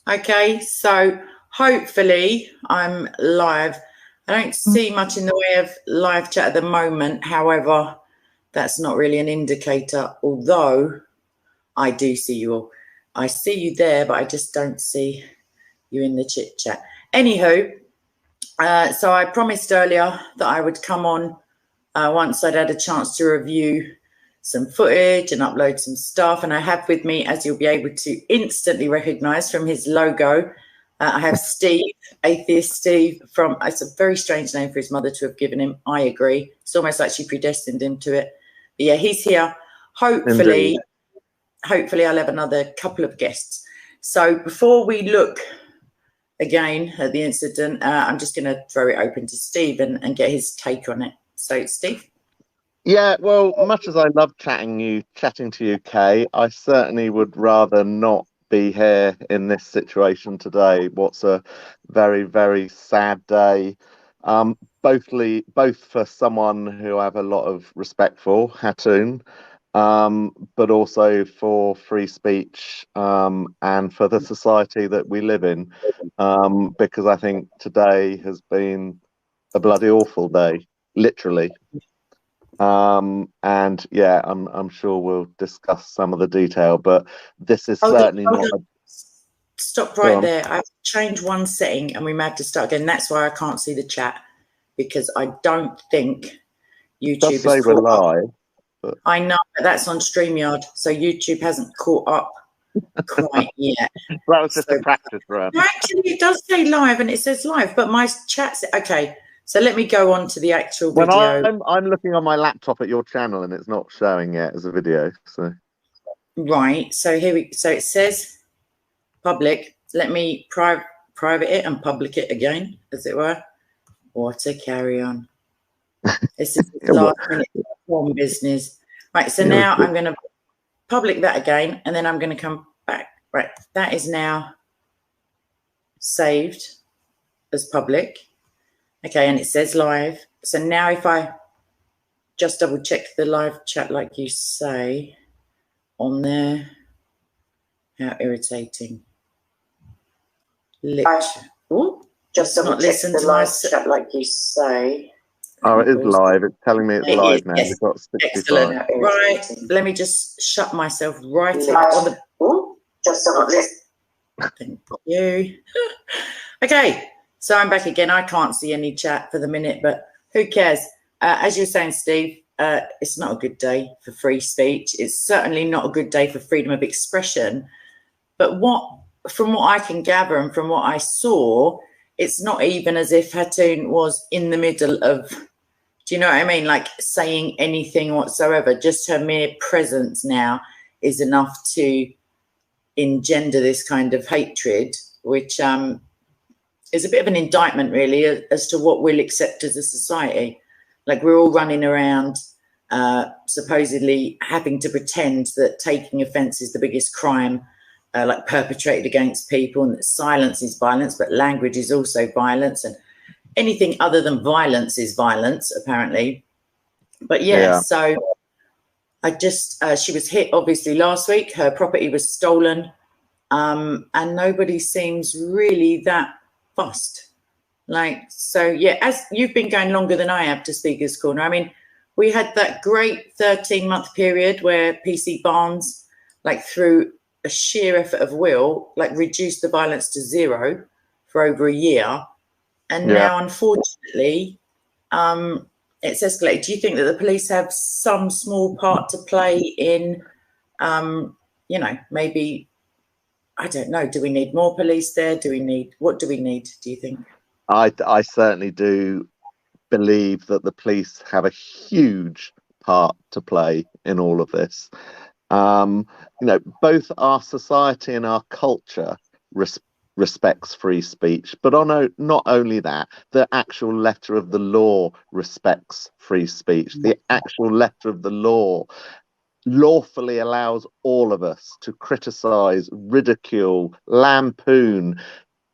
Okay, so hopefully I'm live. I don't see much in the way of live chat at the moment. However, that's not really an indicator, although I do see you all. I see you there, but I just don't see you in the chit chat. Anywho, so I promised earlier that I would come on once I'd had a chance to review some footage and upload some stuff. And I have with me, as you'll be able to instantly recognize from his logo, I have Steve, Atheist Steve, it's a very strange name for his mother to have given him. I agree. It's almost like she predestined him to it. But yeah, he's here. Hopefully I'll have another couple of guests. So before we look again at the incident, I'm just going to throw it open to Steve and get his take on it. So, Steve? Yeah, well, much as I love chatting to you, Kay, I certainly would rather not be here in this situation today. What's a very, very sad day, both for someone who I have a lot of respect for, Hatun, but also for free speech and for the society that we live in, because I think today has been a bloody awful day, literally. And yeah, I'm sure we'll discuss some of the detail, but this is certainly not. Stop right there. I've changed one setting and we may have to start again. That's why I can't see the chat, because I don't think YouTube does say we're live. But I know, but that's on StreamYard, so YouTube hasn't caught up quite yet. That was just a practice run. Actually, it does say live and it says live, but my chat's okay. So let me go on to the actual video. I'm looking on my laptop at your channel and it's not showing yet as a video. So right. So so it says public. Let me private it and public it again, as it were. What a carry on. This is last minute form business. Right. So now I'm going to public that again, and then I'm going to come back. Right. That is now saved as public. Okay, and it says live. So now if I just double check the live chat like you say on there, how irritating. Oh, just not listen to my chat like you say. Oh, it is live. It's telling me it's live now. Yes. You've got 65. Excellent. Right, let me just shut myself right in on the. Oh, just not listen. Thank you. Okay. So I'm back again. I can't see any chat for the minute, but who cares? As you're saying, Steve, it's not a good day for free speech. It's certainly not a good day for freedom of expression. But from what I can gather and from what I saw, it's not even as if Hatun was in the middle of, do you know what I mean? Like saying anything whatsoever. Just her mere presence now is enough to engender this kind of hatred, which is a bit of an indictment, really, as to what we'll accept as a society. Like we're all running around supposedly having to pretend that taking offence is the biggest crime like perpetrated against people, and that silence is violence, but language is also violence, and anything other than violence is violence, apparently. But yeah. So I just, she was hit obviously last week, her property was stolen, and nobody seems really that fussed. Like, so yeah, as you've been going longer than I have to Speaker's Corner. I mean, we had that great 13-month period where PC Barnes, like through a sheer effort of will, like reduced the violence to zero for over a year. And now, unfortunately, it's escalated. Do you think that the police have some small part to play in, you know, maybe, I don't know, do we need more police there? What do we need, do you think? I certainly do believe that the police have a huge part to play in all of this. You know, both our society and our culture respects free speech, but not only that, the actual letter of the law respects free speech. The actual letter of the law lawfully allows all of us to criticize, ridicule, lampoon,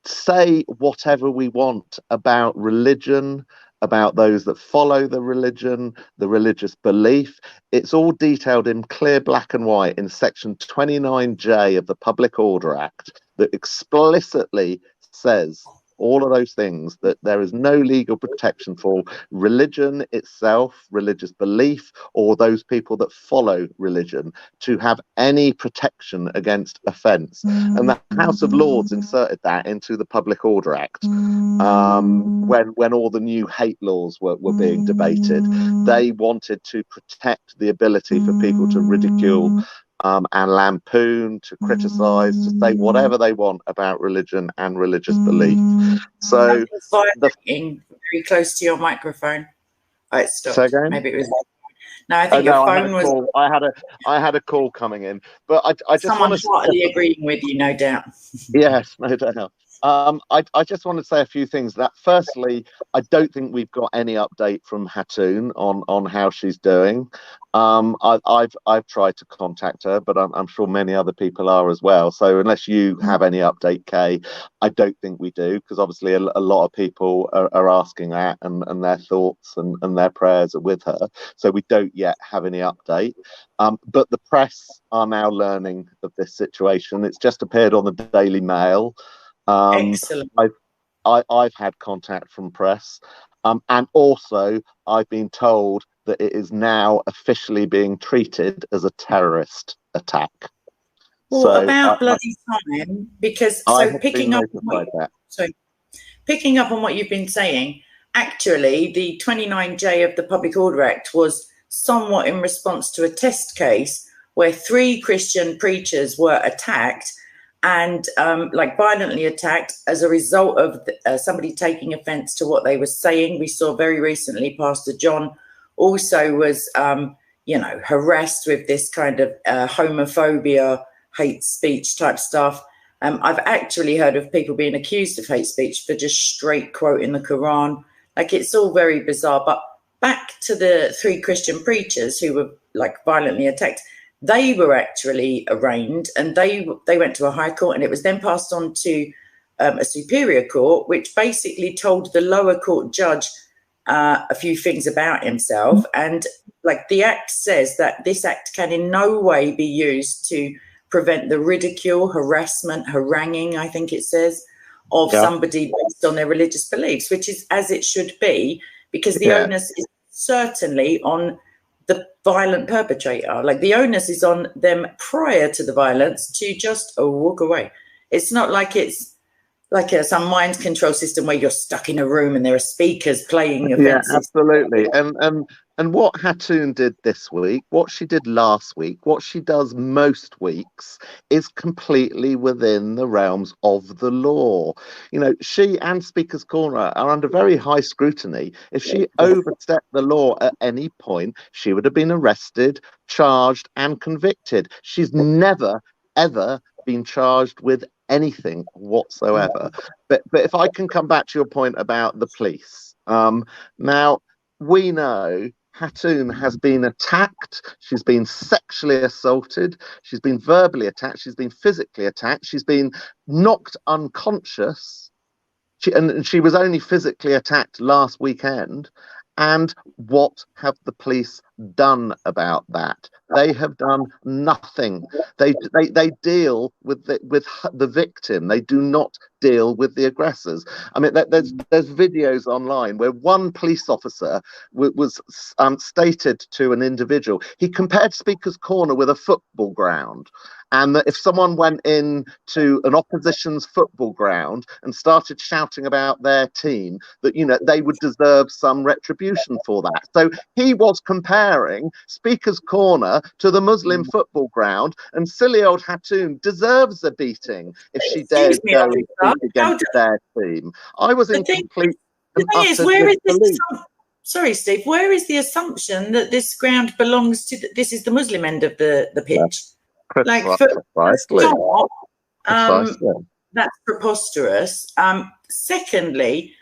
say whatever we want about religion, about those that follow the religion, the religious belief. It's all detailed in clear black and white in section 29J of the Public Order Act. that explicitly says all of those things, that there is no legal protection for religion itself, religious belief, or those people that follow religion to have any protection against offence. And the House of Lords inserted that into the Public Order Act when all the new hate laws were being debated. They wanted to protect the ability for people to ridicule and lampoon, to criticise, to say whatever they want about religion and religious belief. So getting very close to your microphone. Oh, it stopped. Say again? Maybe it was. No, I think your phone was. I had a call coming in, but I just want to. Someone partly agreeing with you, no doubt. Yes, no doubt. I just want to say a few things. That firstly, I don't think we've got any update from Hatun on how she's doing. I've tried to contact her, but I'm sure many other people are as well. So unless you have any update, Kay, I don't think we do, because obviously a lot of people are asking that, and their thoughts and their prayers are with her. So we don't yet have any update. But the press are now learning of this situation. It's just appeared on the Daily Mail. Excellent. I've had contact from press, and also I've been told that it is now officially being treated as a terrorist attack. Well, so about bloody time, because picking up on what you've been saying, actually the 29J of the Public Order Act was somewhat in response to a test case where 3 Christian preachers were attacked, and violently attacked as a result of somebody taking offence to what they were saying. We saw very recently Pastor John also was, harassed with this kind of homophobia, hate speech type stuff. I've actually heard of people being accused of hate speech for just straight quoting the Quran. Like, it's all very bizarre. But back to the 3 Christian preachers who were violently attacked. They were actually arraigned, and they went to a high court, and it was then passed on to a superior court, which basically told the lower court judge a few things about himself. And the act says that this act can in no way be used to prevent the ridicule, harassment, haranguing, I think it says, of somebody based on their religious beliefs, which is as it should be, because the onus is certainly on the violent perpetrator. The onus is on them prior to the violence to just walk away. It's not like it's some mind control system where you're stuck in a room and there are speakers playing offences. Yeah, absolutely. And what Hatun did this week, what she did last week, what she does most weeks is completely within the realms of the law. She and Speaker's Corner are under very high scrutiny. If she overstepped the law at any point, she would have been arrested, charged and convicted. She's never, ever been charged with anything whatsoever. But if I can come back to your point about the police. Now, we know Hatun has been attacked. She's been sexually assaulted. She's been verbally attacked. She's been physically attacked. She's been knocked unconscious. She was only physically attacked last weekend. And what have the police done about that? They have done nothing. They deal with the victim. They do not deal with the aggressors. I mean, there's videos online where one police officer was stated to an individual. He compared Speaker's Corner with a football ground, and that if someone went in to an opposition's football ground and started shouting about their team, that they would deserve some retribution for that. So he was comparing Speaker's Corner to the Muslim football ground, and silly old Hatun deserves a beating if she dares go against their team. I was in complete. The thing is, where is this? Sorry, Steve. Where is the assumption that this ground belongs to? This is the Muslim end of the pitch. Precisely. That's preposterous. Secondly,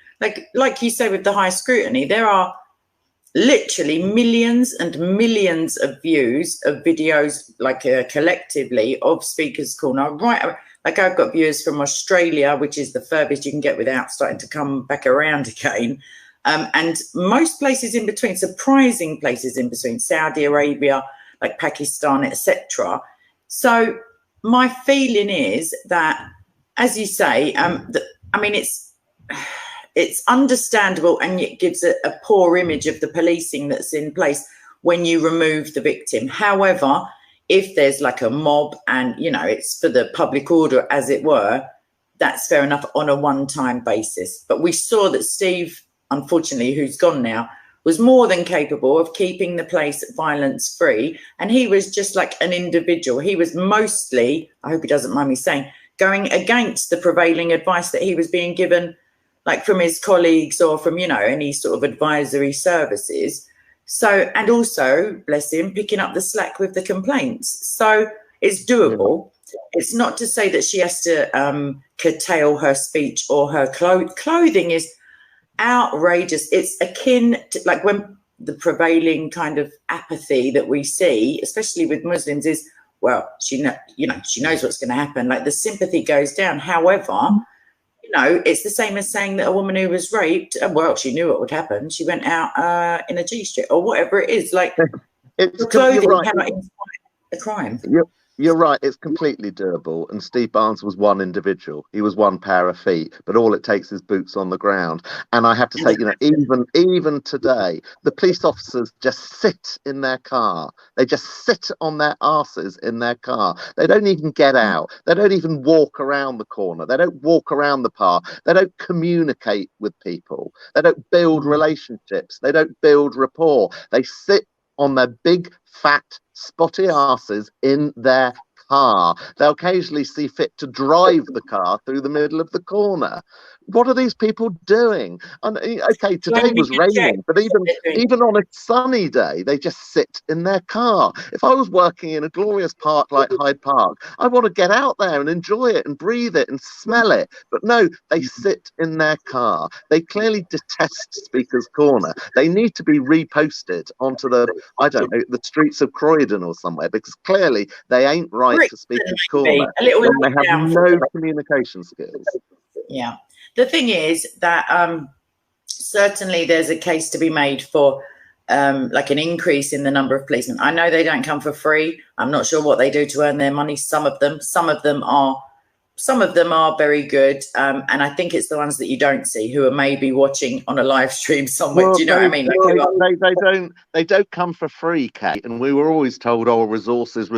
like you say, with the high scrutiny, there are literally millions and millions of views of videos, collectively, of Speaker's Corner. Right, I've got viewers from Australia, which is the furthest you can get without starting to come back around again. And most places in between, surprising places in between, Saudi Arabia, Pakistan, etc. So my feeling is that as you say, I mean, it's understandable, and it gives a poor image of the policing that's in place when you remove the victim. However, if there's like a mob and, you know, it's for the public order, as it were, that's fair enough on a one-time basis. But we saw that Steve, unfortunately, who's gone now, was more than capable of keeping the place violence free. And he was just like an individual. He was mostly, I hope he doesn't mind me saying, going against the prevailing advice that he was being given, like from his colleagues or from, you know, any sort of advisory services. So, and also, bless him, picking up the slack with the complaints. So it's doable. It's not to say that she has to curtail her speech or her clothing is outrageous. It's akin to, like, when the prevailing kind of apathy that we see, especially with Muslims, is, well, she knows what's going to happen. Like, the sympathy goes down. However, you know, it's the same as saying that a woman who was raped, well, she knew what would happen. She went out in a G-string or whatever it is. Like, it's clothing right. cannot inspire a crime. You're right, it's completely doable. And Steve Barnes was one individual. He was one pair of feet, but all it takes is boots on the ground. And I have to say, you know, even today, the police officers just sit in their car. They just sit on their arses in their car. They don't even get out. They don't even walk around the corner. They don't walk around the park. They don't communicate with people. They don't build relationships. They don't build rapport. They sit on their big, fat, spotty asses in their car. They'll occasionally see fit to drive the car through the middle of the corner. What are these people doing? And okay, today was raining, but even on a sunny day, they just sit in their car. If I was working in a glorious park like Hyde Park, I want to get out there and enjoy it and breathe it and smell it. But no, they sit in their car. They clearly detest Speaker's Corner. They need to be reposted onto the, I don't know, the streets of Croydon or somewhere, because clearly they ain't right to Speaker's Corner. They have no communication skills. Yeah. The thing is that certainly there's a case to be made for like an increase in the number of policemen. I know they don't come for free. I'm not sure what they do to earn their money. Some of them are very good. And I think it's the ones that you don't see who are maybe watching on a live stream somewhere. Well, do you know what I mean? Like, they don't come for free, Kate. And we were always told, oh, resources.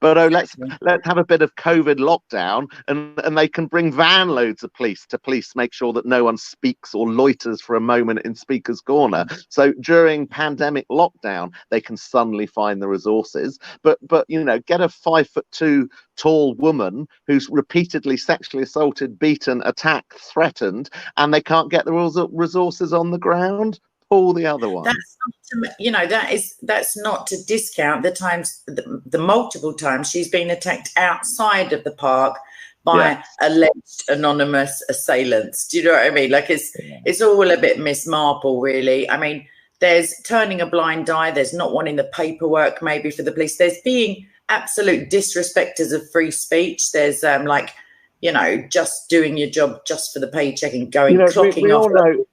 But let's have a bit of COVID lockdown, and they can bring van loads of police to make sure that no one speaks or loiters for a moment in Speaker's Corner. So during pandemic lockdown, they can suddenly find the resources. But you know, get a 5'2" tall woman who's repeatedly sexually assaulted, beaten, attacked, threatened, and they can't get the resources on the ground. Pull the other one. That's not to, you know, that's not to discount the times, the multiple times she's been attacked outside of the park by alleged anonymous assailants. Do you know what I mean? Like, it's all a bit Miss Marple, really. I mean, there's turning a blind eye. There's not wanting the paperwork maybe for the police. There's being absolute disrespecters of free speech. There's like, you know, just doing your job just for the paycheck and going, clocking off. All know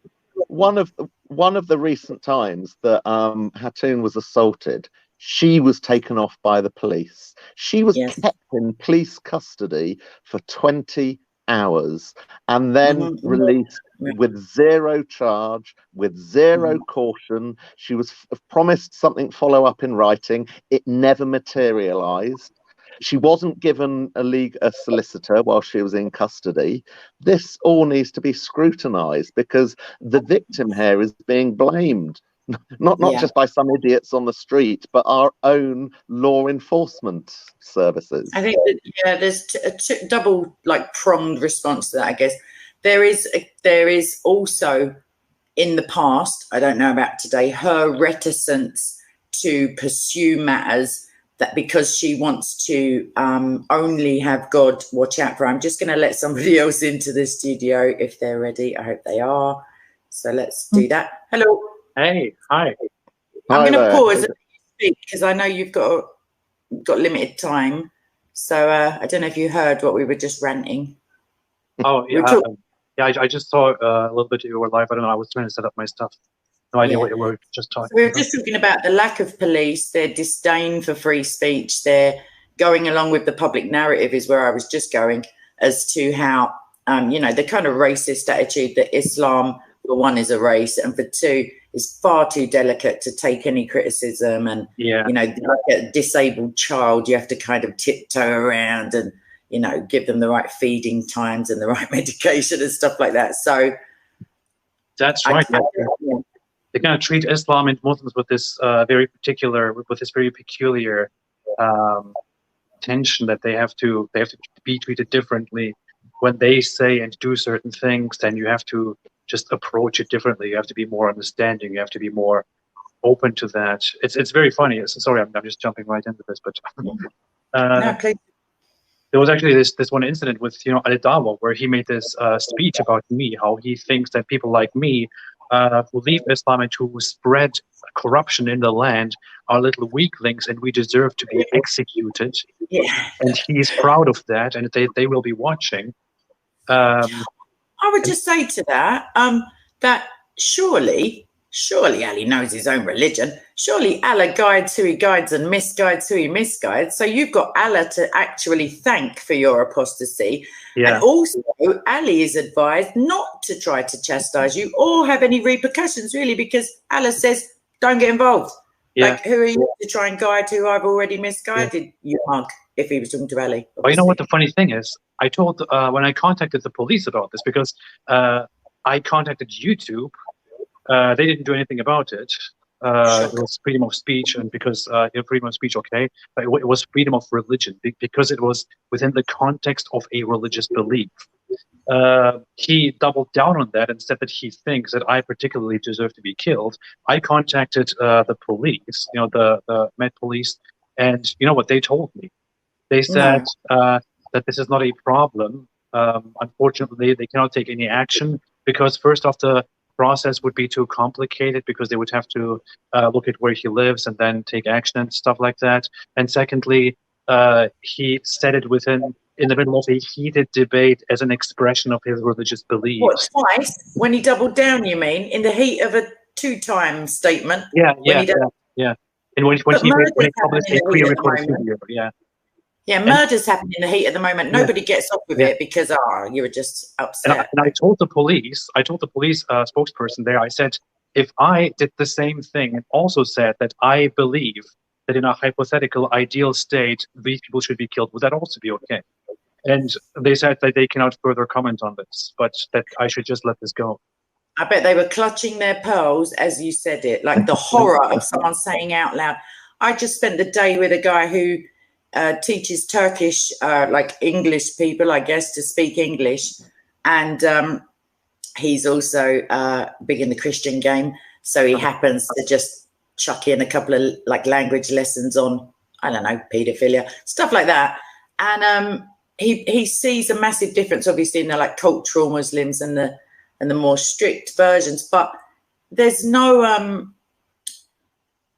one of the recent times that Hatun was assaulted, she was taken off by the police. She was kept in police custody for 20 hours and then released with zero charge, with zero caution. She was promised something follow up in writing. It never materialized. She wasn't given a solicitor while she was in custody. This all needs to be scrutinized, because the victim here is being blamed, not just by some idiots on the street, but our own law enforcement services. I think that, there's a double, like, pronged response to that, I guess. There is also, in the past, I don't know about today, her reticence to pursue matters that, because she wants to only have God watch out for her. I'm just going to let somebody else into the studio if they're ready. I hope they are. So let's do that. Hello. Hey, hi. I'm going to pause and speak, because I know you've got limited time. So I don't know if you heard what we were just ranting. Oh, yeah. I just saw a little bit you were live. I don't know. I was trying to set up my stuff. No idea what you were just talking about. We were just talking about the lack of police, their disdain for free speech, their going along with the public narrative is where I was just going. as to how, you know, the kind of racist attitude that Islam, for one, is a race, and for two, is far too delicate to take any criticism. And, you know, like a disabled child, you have to kind of tiptoe around and, you know, give them the right feeding times and the right medication and stuff like that. So that's right. They kind of treat Islam and Muslims with this very peculiar tension that they have to be treated differently. When they say and do certain things, then you have to just approach it differently. You have to be more understanding. You have to be more open to that. It's very funny. Sorry, I'm just jumping right into this, but no, please. There was actually this one incident with, you know, Al-Dawa, where he made this speech about me, how he thinks that people like me who leave Islam and who spread corruption in the land are little weaklings and we deserve to be executed. And he's proud of that, and they will be watching. I would just say to that, that surely Ali knows his own religion. Surely Allah guides who he guides and misguides who he misguides. So you've got Allah to actually thank for your apostasy. And also, Ali is advised not to try to chastise you or have any repercussions, really, because Allah says, don't get involved. Like, who are you to try and guide who I've already misguided? You mug, if he was talking to Ali. Well, you know what the funny thing is? I told, when I contacted the police about this, because I contacted YouTube, they didn't do anything about it. It was freedom of speech, and because freedom of speech, okay, but it was freedom of religion, because it was within the context of a religious belief. He doubled down on that and said that he thinks that I particularly deserve to be killed. I contacted the police, you know, the Met Police, and you know what they told me? They said that this is not a problem. Unfortunately, they cannot take any action because first off, the process would be too complicated because they would have to look at where he lives and then take action and stuff like that. And secondly, he said it in the middle of a heated debate as an expression of his religious beliefs. What, twice? When he doubled down, you mean? In the heat of a two-time statement? Yeah. And when he published a pre-recorded video, Yeah, murders happen in the heat of the moment. Nobody gets off with it because you were just upset. And I told the police spokesperson there, I said, if I did the same thing and also said that I believe that in a hypothetical ideal state, these people should be killed, would that also be okay? And they said that they cannot further comment on this, but that I should just let this go. I bet they were clutching their pearls as you said it, like the horror of someone saying out loud. I just spent the day with a guy who teaches Turkish, like English people, I guess, to speak English. And he's also big in the Christian game. So he happens to just chuck in a couple of like language lessons on, I don't know, paedophilia, stuff like that. And he sees a massive difference, obviously, in the like cultural Muslims and the more strict versions. But there's no...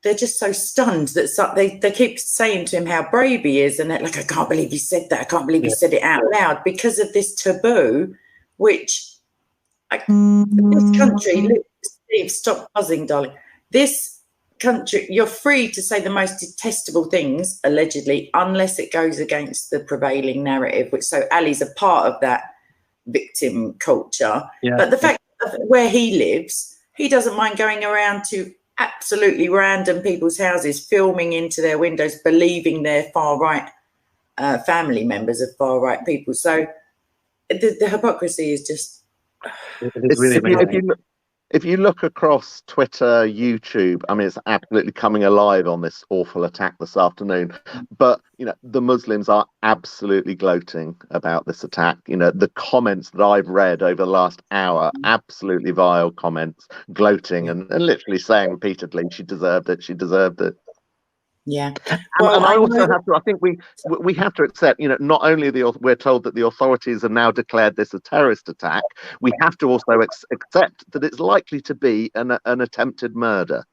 they're just so stunned that they keep saying to him how brave he is, and they're like, I can't believe he said that. I can't believe he said it out loud, because of this taboo, which this country, look, Steve, stop buzzing, darling. This country, you're free to say the most detestable things, allegedly, unless it goes against the prevailing narrative, which so Ali's a part of that victim culture. But the fact of where he lives, he doesn't mind going around to absolutely random people's houses, filming into their windows, believing they're far-right family members of far-right people. So the hypocrisy is just... It's really amazing. If you look across Twitter, YouTube, I mean, it's absolutely coming alive on this awful attack this afternoon. But, you know, the Muslims are absolutely gloating about this attack. You know, the comments that I've read over the last hour, absolutely vile comments, gloating and literally saying repeatedly, she deserved it, she deserved it. Yeah. Well, and I also have to, I think we have to accept, you know, not only we're told that the authorities have now declared this a terrorist attack, we have to also accept that it's likely to be an attempted murder.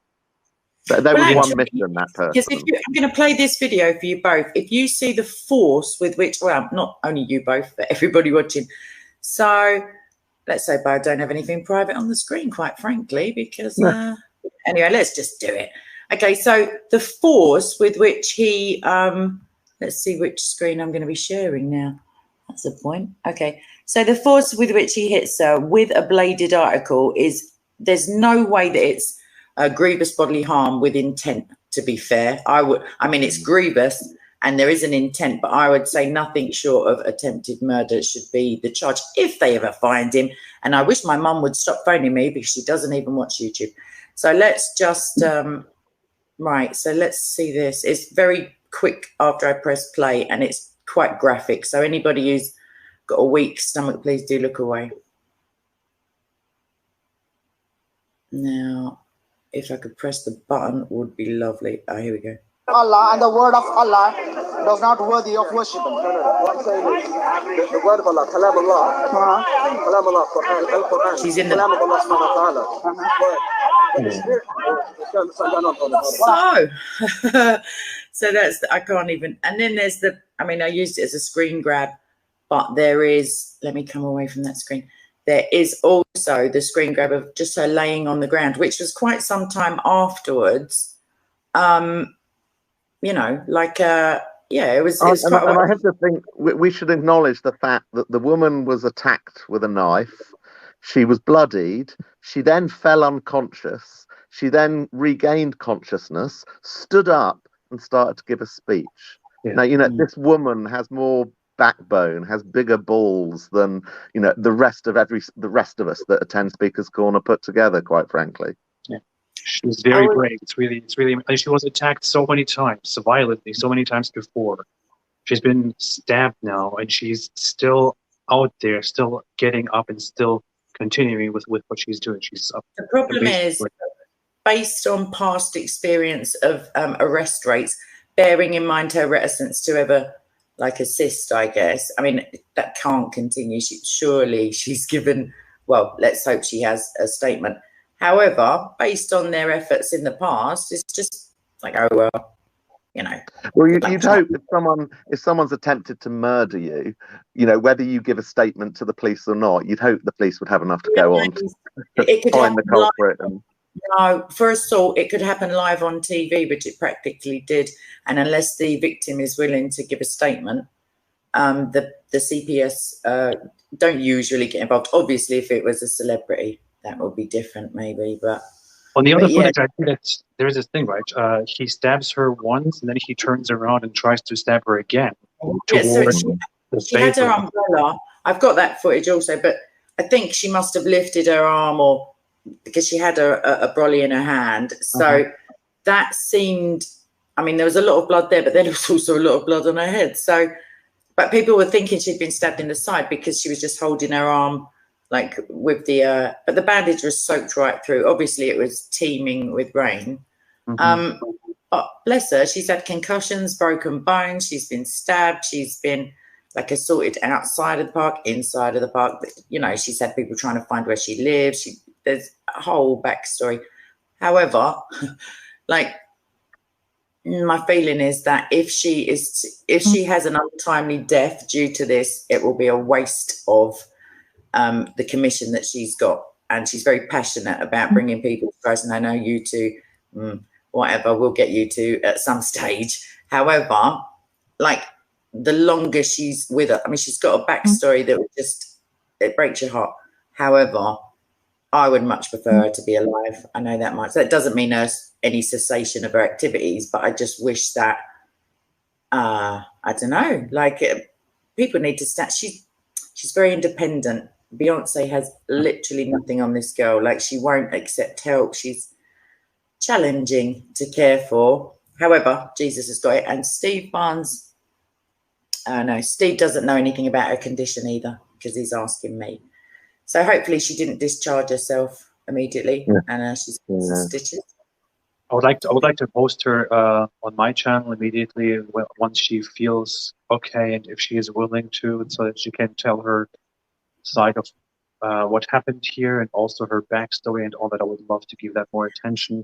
There was one mission, that person. Because I'm going to play this video for you both. If you see the force with which, well, not only you both, but everybody watching. So let's say I don't have anything private on the screen, quite frankly, because anyway, let's just do it. Okay, so the force with which he, let's see which screen I'm going to be sharing now. That's a point. Okay. So the force with which he hits her with a bladed article is, there's no way that it's a grievous bodily harm with intent, to be fair. I mean, it's grievous and there is an intent, but I would say nothing short of attempted murder should be the charge if they ever find him. And I wish my mum would stop phoning me because she doesn't even watch YouTube. So let's just, right. So let's see this. It's very quick after I press play and it's quite graphic. So anybody who's got a weak stomach, please do look away. Now, if I could press the button, would be lovely. Oh, here we go. Allah and the word of Allah does not worthy of worship. No. What I'm saying is the word of Allah, Kalam Allah, Kalam Allah, Quran, Al-Quran, She's in the Kalam of Allah subhanahu wa ta'ala. So that's I can't even. And then there's the, I mean, I used it as a screen grab, but there is, let me come away from that screen. There is also the screen grab of just her laying on the ground, which was quite some time afterwards. You know, like, yeah, it was. And I have to think we should acknowledge the fact that the woman was attacked with a knife. She was bloodied. She then fell unconscious. She then regained consciousness, stood up, and started to give a speech. Yeah. Now, you know, this woman has more backbone, has bigger balls than, you know, the rest of us that attend Speaker's Corner put together, quite frankly. Yeah. She's very brave. It's really. And she was attacked so many times, violently, so many times before. She's been stabbed now, and she's still out there, still getting up, and still continuing with what she's doing. She's up. The problem is, based on past experience of arrest rates, bearing in mind her reticence to ever like assist, I guess. I mean, that can't continue. Surely she's given. Well, let's hope she has a statement. However, based on their efforts in the past, it's just like, oh well, you know. Well, you'd hope if someone's attempted to murder you, you know, whether you give a statement to the police or not, you'd hope the police would have enough to go on to find the culprit. No, for assault, it could happen live on TV, which it practically did. And unless the victim is willing to give a statement, the CPS don't usually get involved. Obviously, if it was a celebrity, that would be different, maybe. But on the other footage, I think that there's this thing, right? He stabs her once, and then he turns around and tries to stab her again. Yeah, so she had her umbrella. I've got that footage also, but I think she must have lifted her arm, or because she had a brolly in her hand. So that seemed, I mean, there was a lot of blood there, but then there was also a lot of blood on her head. So, but people were thinking she'd been stabbed in the side because she was just holding her arm, like with the, but the bandage was soaked right through. Obviously, it was teeming with rain. But bless her, she's had concussions, broken bones. She's been stabbed. She's been like assaulted outside of the park, inside of the park. You know, she's had people trying to find where she lives. There's a whole backstory. However, like, my feeling is that if she has an untimely death due to this, it will be a waste of the commission that she's got. And she's very passionate about bringing people to Christ. And I know you two, whatever, we'll get you to at some stage. However, like, the longer she's with her, I mean, she's got a backstory that would just, it breaks your heart. However, I would much prefer her to be alive. I know that much. That doesn't mean any cessation of her activities, but I just wish that, I don't know, like, people need to start. She's very independent. Beyonce has literally nothing on this girl. Like, she won't accept help. She's challenging to care for. However, Jesus has got it. And Steve Barnes, no, Steve doesn't know anything about her condition either, because he's asking me. So hopefully she didn't discharge herself immediately, and she's got some stitches. I would like to post her on my channel immediately once she feels okay, and if she is willing to, so that she can tell her side of what happened here, and also her backstory and all that. I would love to give that more attention.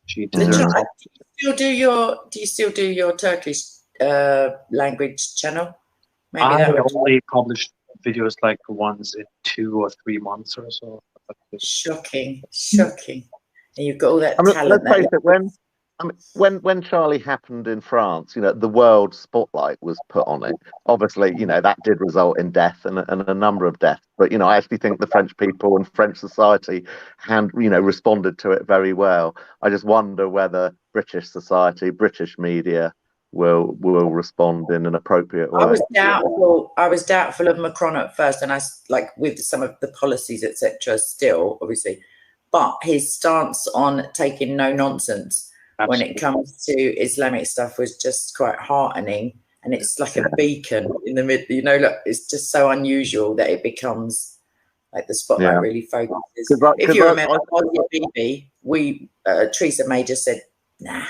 She deserves it. Do you still do your Turkish language channel? Maybe I only published videos like once in 2 or 3 months or so. Shocking. And you've got all that talent. Let's face it, I mean, when Charlie happened in France, the world spotlight was put on it. Obviously, that did result in death and a number of deaths. But, I actually think the French people and French society responded to it very well. I just wonder whether British society, British media will respond in an appropriate way. I was doubtful of Macron at first, and I like with some of the policies, etc. Still, obviously, but his stance on taking no nonsense. Absolutely. When it comes to Islamic stuff was just quite heartening, and it's like a beacon in the mid. Look, it's just so unusual that it becomes like the spotlight really focuses. If you remember, Bibi, Theresa May just said, "Nah,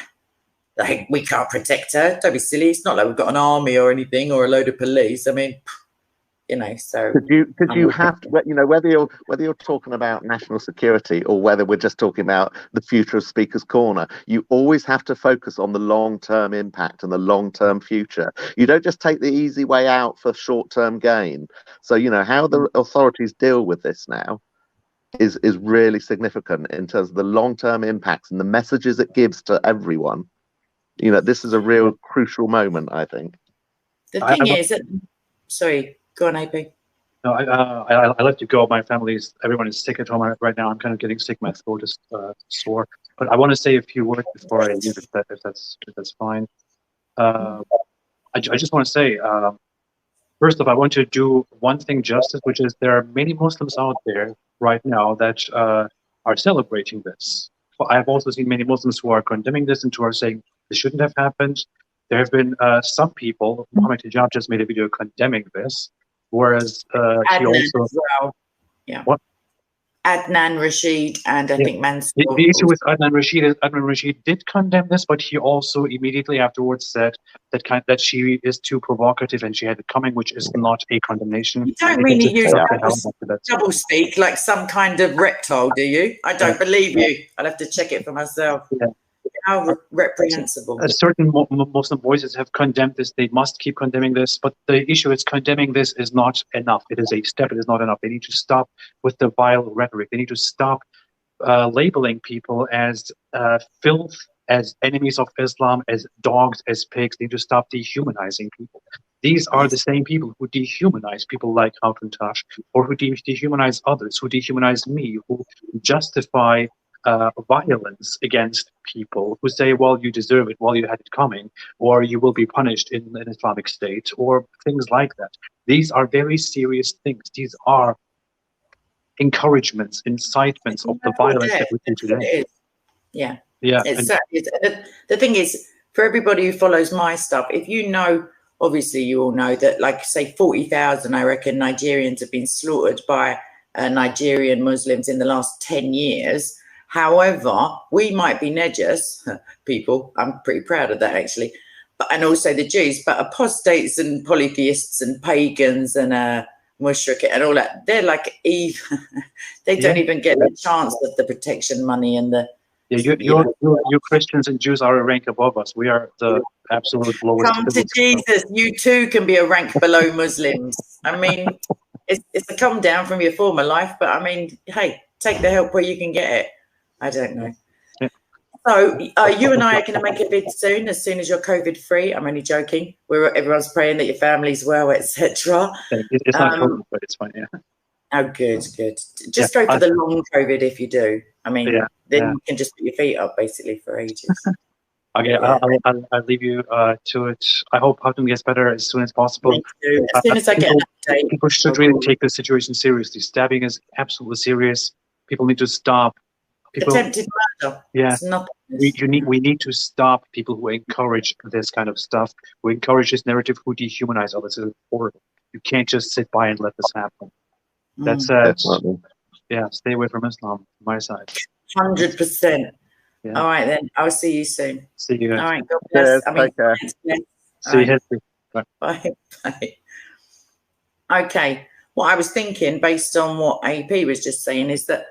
like we can't protect her. Don't be silly. It's not like we've got an army or anything or a load of police. I mean." So could you have to, whether you're talking about national security or whether we're just talking about the future of Speaker's Corner, you always have to focus on the long-term impact and the long-term future. You don't just take the easy way out for short-term gain. So how the authorities deal with this now is really significant in terms of the long-term impacts and the messages it gives to everyone. This is a real crucial moment, I think. The thing is that, sorry. Go on, AP. No, I let you go. My everyone is sick at home right now. I'm kind of getting sick. My throat is sore. But I want to say a few words before I leave, if that's fine. I just want to say, first off, I want to do one thing justice, which is there are many Muslims out there right now that are celebrating this. I have also seen many Muslims who are condemning this and who are saying this shouldn't have happened. There have been some people. Mohammed Hijab just made a video condemning this. Whereas he also as well. Yeah. What? Adnan Rashid and I think Mansour. The issue with Adnan Rashid is Adnan Rashid did condemn this, but he also immediately afterwards said that she is too provocative and she had it coming, which is not a condemnation. You don't really use double speak like some kind of reptile, do you? I don't believe you. I'll have to check it for myself. Yeah. How reprehensible. Certain Muslim voices have condemned this. They must keep condemning this. But the issue is condemning this is not enough. It is a step. It is not enough. They need to stop with the vile rhetoric. They need to stop labeling people as filth, as enemies of Islam, as dogs, as pigs. They need to stop dehumanizing people. These are the same people who dehumanize people like Hatun Tash, or who dehumanize others, who dehumanize me, who justify violence against people, who say, well, you deserve it, well, you had it coming, or you will be punished in an Islamic state, or things like that. These are very serious things. These are encouragements, incitements of the violence that we see today. Yeah. The thing is, for everybody who follows my stuff, if obviously you all know that, like, say 40,000, I reckon, Nigerians have been slaughtered by Nigerian Muslims in the last 10 years. However, we might be Nejas people. I'm pretty proud of that, actually. And also the Jews, but apostates and polytheists and pagans and mushrik and all that, they're like Eve. They don't even get the chance of the protection money and the. Yeah, you Christians and Jews are a rank above us. We are the absolute lowest. Come to Jesus. You too can be a rank below Muslims. I mean, it's a come down from your former life, but I mean, hey, take the help where you can get it. I don't know. Yeah. So you and I are going to make a bid soon as you're COVID free. I'm only joking. Everyone's praying that your family's well, etc. It's not COVID, but it's fine. Yeah. Oh, good. Just go for the long COVID if you do. I mean, then you can just put your feet up basically for ages. Okay, I'll leave you to it. I hope Hatun gets better as soon as possible. Thank you. As soon as I get an update. People should really take this situation seriously. Stabbing is absolutely serious. People need to stop. Attempted murder. Yeah. It's nothing. We need to stop people who encourage this kind of stuff, who encourage this narrative, who dehumanize others. It's horrible. You can't just sit by and let this happen. That's stay away from Islam from my side. 100%. Yeah. All right then. I'll see you soon. See you guys. All right. God bless. See you. Bye. Okay. What I was thinking, based on what AP was just saying, is that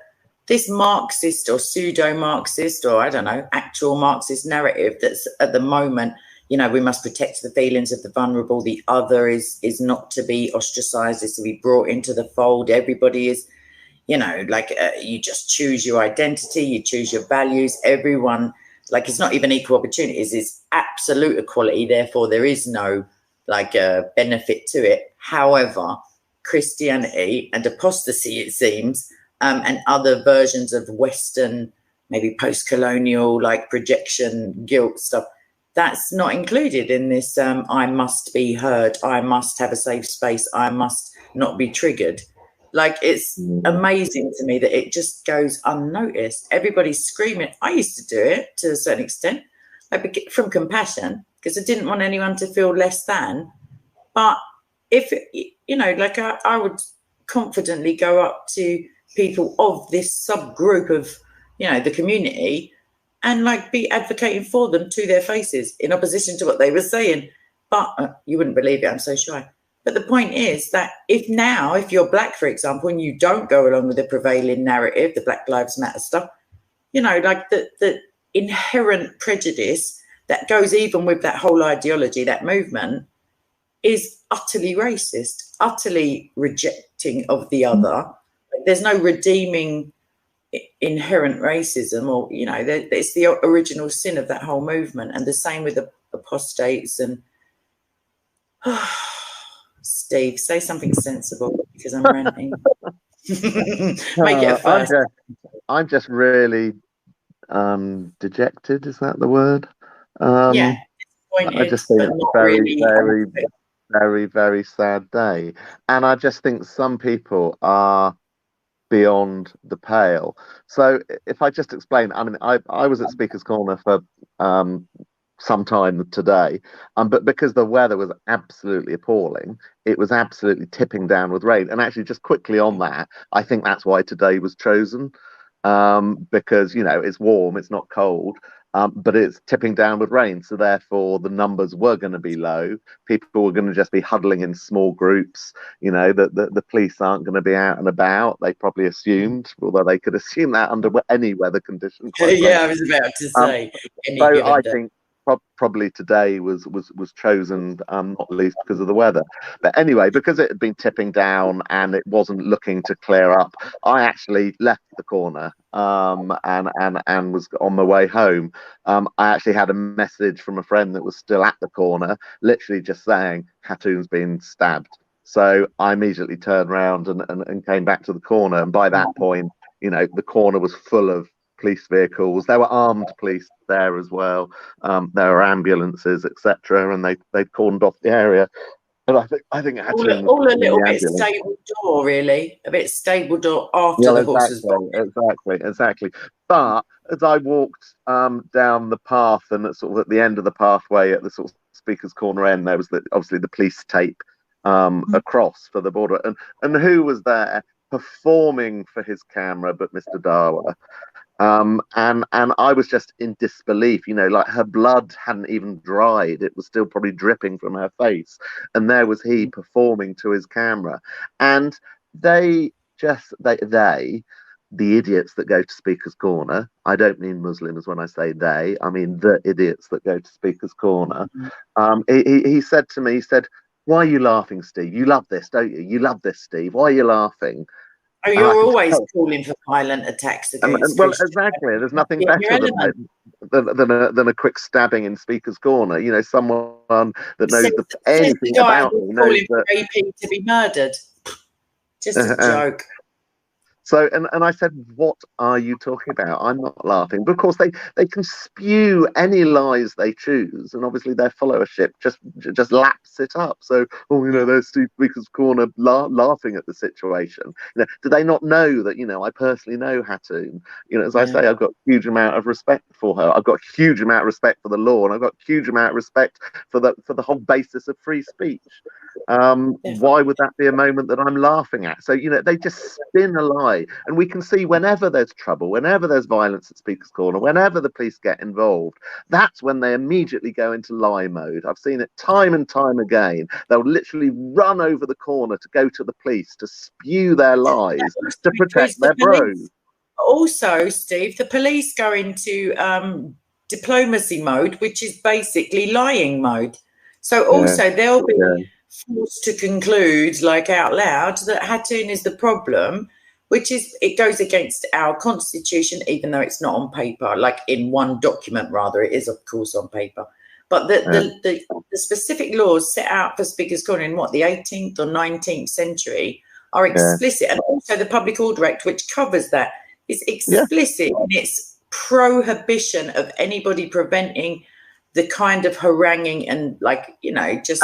this Marxist or pseudo-Marxist, or I don't know, actual Marxist narrative that's at the moment, we must protect the feelings of the vulnerable. The other is not to be ostracized, is to be brought into the fold. Everybody is, you just choose your identity, you choose your values. Everyone like it's not even equal opportunities, it's absolute equality, therefore there is no like benefit to it. However, Christianity and apostasy, it seems, and other versions of Western, maybe post-colonial, like projection, guilt stuff, that's not included in this. I must be heard, I must have a safe space, I must not be triggered. Like, it's amazing to me that it just goes unnoticed. Everybody's screaming. I used to do it to a certain extent, like from compassion, because I didn't want anyone to feel less than. But if, you know, like I would confidently go up to people of this subgroup of, you know, the community, and like be advocating for them to their faces in opposition to what they were saying. But you wouldn't believe it, I'm so shy. But the point is that if you're black, for example, and you don't go along with the prevailing narrative, the Black Lives Matter stuff, you know, like the inherent prejudice that goes even with that whole ideology, that movement, is utterly racist, utterly rejecting of the other. There's no redeeming inherent racism, or, you know, it's the original sin of that whole movement. And the same with the apostates. And Steve, say something sensible, because I'm ranting. Make it a first. I'm just really dejected. Is that the word? Yeah. I just think it's a very, very sad day. And I just think some people are beyond the pale. So if I just explain, I mean, I was at Speaker's Corner for some time today, but because the weather was absolutely appalling, it was absolutely tipping down with rain. And actually, just quickly on that, I think that's why today was chosen, because, you know, it's warm, it's not cold, but it's tipping down with rain. So therefore, the numbers were going to be low. People were going to just be huddling in small groups. You know, the police aren't going to be out and about. They probably assumed, although they could assume that under any weather condition. Yeah, I was about to say. So I think probably today was chosen, not least because of the weather. But anyway, because it had been tipping down and it wasn't looking to clear up, I actually left the corner and was on my way home. I actually had a message from a friend that was still at the corner, literally just saying Hatun's been stabbed. So I immediately turned around and came back to the corner. And by that point, you know, the corner was full of police vehicles. There were armed police there as well. There were ambulances, etc., and they cordoned off the area. But I think Hatun all a little bit stable door, really, a bit stable door after the horses. Exactly. But as I walked down the path, and at the end of the pathway at the sort of Speaker's Corner end, there was obviously the police tape across for the border, and who was there performing for his camera but Mr. Dawa. And I was just in disbelief, you know, like her blood hadn't even dried. It was still probably dripping from her face. And there was he performing to his camera. And the idiots that go to Speaker's Corner, I don't mean Muslims when I say they, I mean the idiots that go to Speaker's Corner. He said to me, he said, "Why are you laughing, Steve? You love this, don't you? You love this, Steve. Why are you laughing?" Oh, you're always calling for violent attacks against well, exactly. There's nothing better than a quick stabbing in Speaker's Corner. You know, someone that knows anything about me knows that raping to be murdered. Just a joke. So, and I said, "What are you talking about? I'm not laughing." But of course, they can spew any lies they choose, and obviously their followership just laps it up. So, you know, there's Steve Speaker's Corner laughing at the situation. You know, do they not know that, you know, I personally know Hatun? You know, as I say, I've got a huge amount of respect for her. I've got a huge amount of respect for the law, and I've got a huge amount of respect for the whole basis of free speech. Why would that be a moment that I'm laughing at? So, you know, they just spin a lie. And we can see whenever there's trouble, whenever there's violence at Speaker's Corner, whenever the police get involved, that's when they immediately go into lie mode. I've seen it time and time again. They'll literally run over the corner to go to the police to spew their lies to protect their bros. Also, Steve, the police go into diplomacy mode, which is basically lying mode. So also they'll be forced to conclude, like out loud, that Hatun is the problem, which is, it goes against our constitution, even though it's not on paper, like in one document rather. It is, of course, on paper. But the specific laws set out for Speaker's Corner in what, the 18th or 19th century are explicit. And also the Public Order Act, which covers that, is explicit in its prohibition of anybody preventing the kind of haranguing and, like, you know, just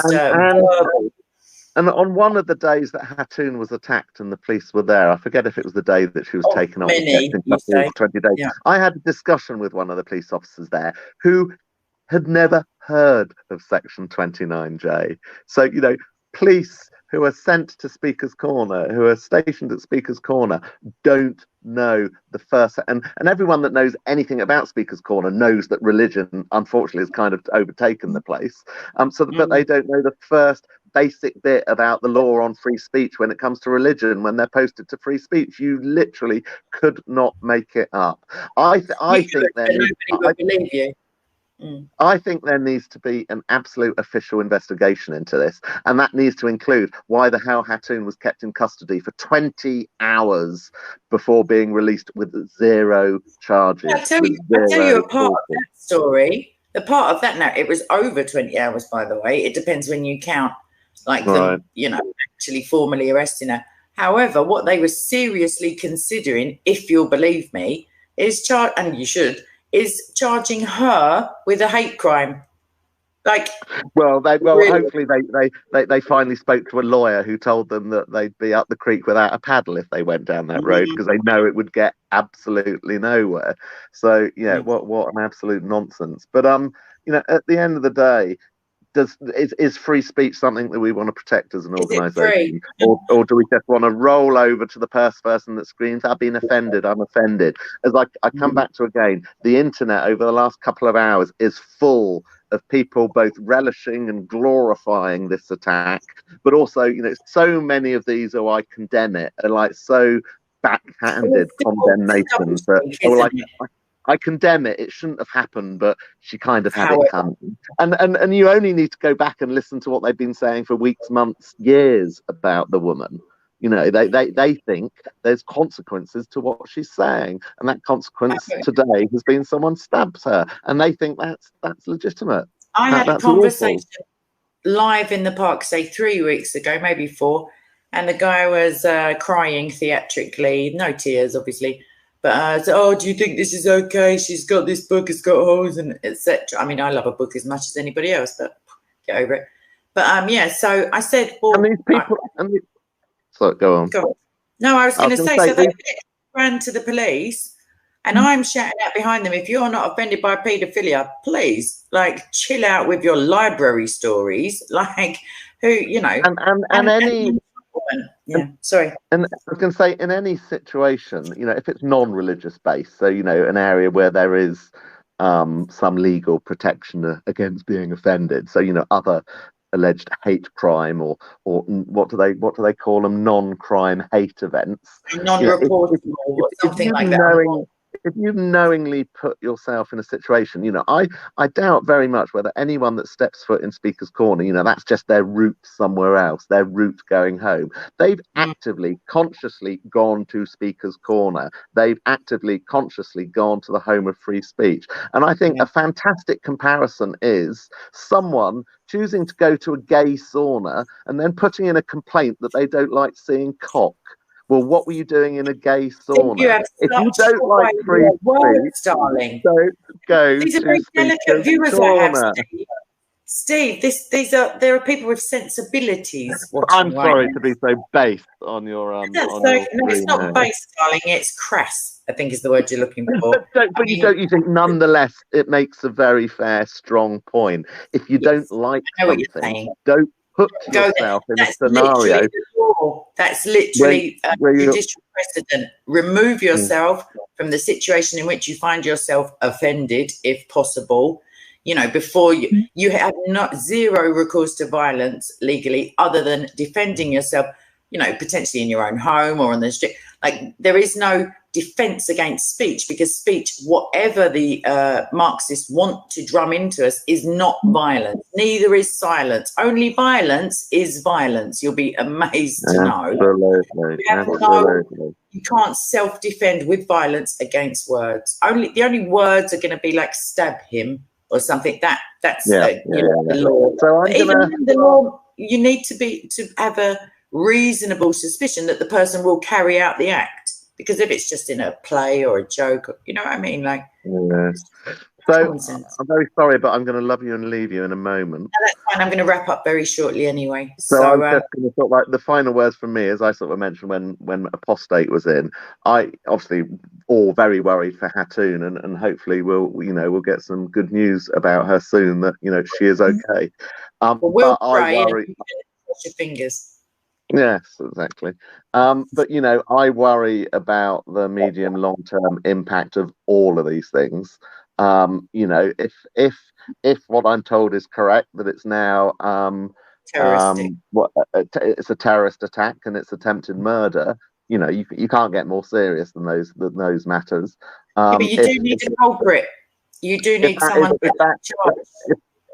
and on one of the days that Hatun was attacked and the police were there, I forget if it was the day that she was taken off for 20 days. Yeah. I had a discussion with one of the police officers there who had never heard of Section 29J. So, you know, police who are sent to Speaker's Corner, who are stationed at Speaker's Corner, don't know the first, and everyone that knows anything about Speaker's Corner knows that religion, unfortunately, has kind of overtaken the place. But they don't know the first basic bit about the law on free speech when it comes to religion. When they're posted to free speech, you literally could not make it up. I think there needs to be an absolute official investigation into this, and that needs to include why the hell Hatun was kept in custody for 20 hours before being released with 0 charges. I'll tell you a part of that story. The part of that now, it was over 20 hours, by the way. It depends when you count, like, them, you know, actually formally arresting her. However, what they were seriously considering, if you'll believe me, is and you should, is charging her with a hate crime. Like, really? Hopefully they finally spoke to a lawyer who told them that they'd be up the creek without a paddle if they went down that road, because they know it would get absolutely nowhere. So yeah, what an absolute nonsense. But you know, at the end of the day, is free speech something that we want to protect as an organisation, or do we just want to roll over to the person that screams, "I've been offended, I'm offended"? As I come back to again, the internet over the last couple of hours is full of people both relishing and glorifying this attack, but also, you know, so many of these I condemn it are like so backhanded condemnations that I condemn it. It shouldn't have happened, but she kind of had it coming. And you only need to go back and listen to what they've been saying for weeks, months, years about the woman. You know, they think there's consequences to what she's saying, and that consequence today has been someone stabs her, and they think that's legitimate. I had a conversation live in the park, say 3 weeks ago, maybe 4, and the guy was crying theatrically, no tears, obviously. But so, do you think this is okay? She's got this book, it's got holes and etc. I mean, I love a book as much as anybody else, but get over it. But yeah, so I said, well, and these people, so go on. No, I was going to say, so they ran to the police, and I'm shouting out behind them, if you're not offended by paedophilia, please, like, chill out with your library stories, like, who, you know, sorry. And I was going to say, in any situation, you know, if it's non-religious based, so, you know, an area where there is some legal protection against being offended, so, you know, other alleged hate crime or what do they call them, non-crime hate events, non-reportable, or something like that. If you knowingly put yourself in a situation, you know, I doubt very much whether anyone that steps foot in Speaker's Corner, you know, that's just their route somewhere else, their route going home. They've actively, consciously gone to Speaker's Corner. They've actively, consciously gone to the home of free speech. And I think a fantastic comparison is someone choosing to go to a gay sauna and then putting in a complaint that they don't like seeing cock. Well, what were you doing in a gay sauna? If you don't like free speech, darling, don't go these to Speaker's Corner. Steve, there are people with sensibilities. I'm sorry to be so based on your no, it's not based, darling. It's crass, I think is the word you're looking for. But you think nonetheless it makes a very fair, strong point. If you don't like something, don't put yourself in a scenario. That's literally judicial precedent. Remove yourself from the situation in which you find yourself offended, if possible. You know, before you have zero recourse to violence legally, other than defending yourself. You know, potentially in your own home or on the street. Like, there is no defense against speech, because speech, whatever the Marxists want to drum into us, is not violence. Neither is silence. Only violence is violence. You'll be amazed to know. Absolutely. You can't self-defend with violence against words. The only words are going to be like stab him or something. That's the law. So even in the law, you need to have a reasonable suspicion that the person will carry out the act. Because if it's just in a play or a joke, you know what I mean? Like, so I'm very sorry, but I'm going to love you and leave you in a moment. No, that's fine. I'm going to wrap up very shortly anyway. So I'm just going to sort of like the final words from me, as I sort of mentioned when Apostate was in. I obviously all very worried for Hatun, and hopefully we'll get some good news about her soon, that she is okay. We'll pray and cross your fingers. Yes, exactly. But I worry about the medium long-term impact of all of these things. If what I'm told is correct, that it's now it's a terrorist attack and it's attempted murder, you can't get more serious than those matters. But you do need a culprit. You do need someone to charge.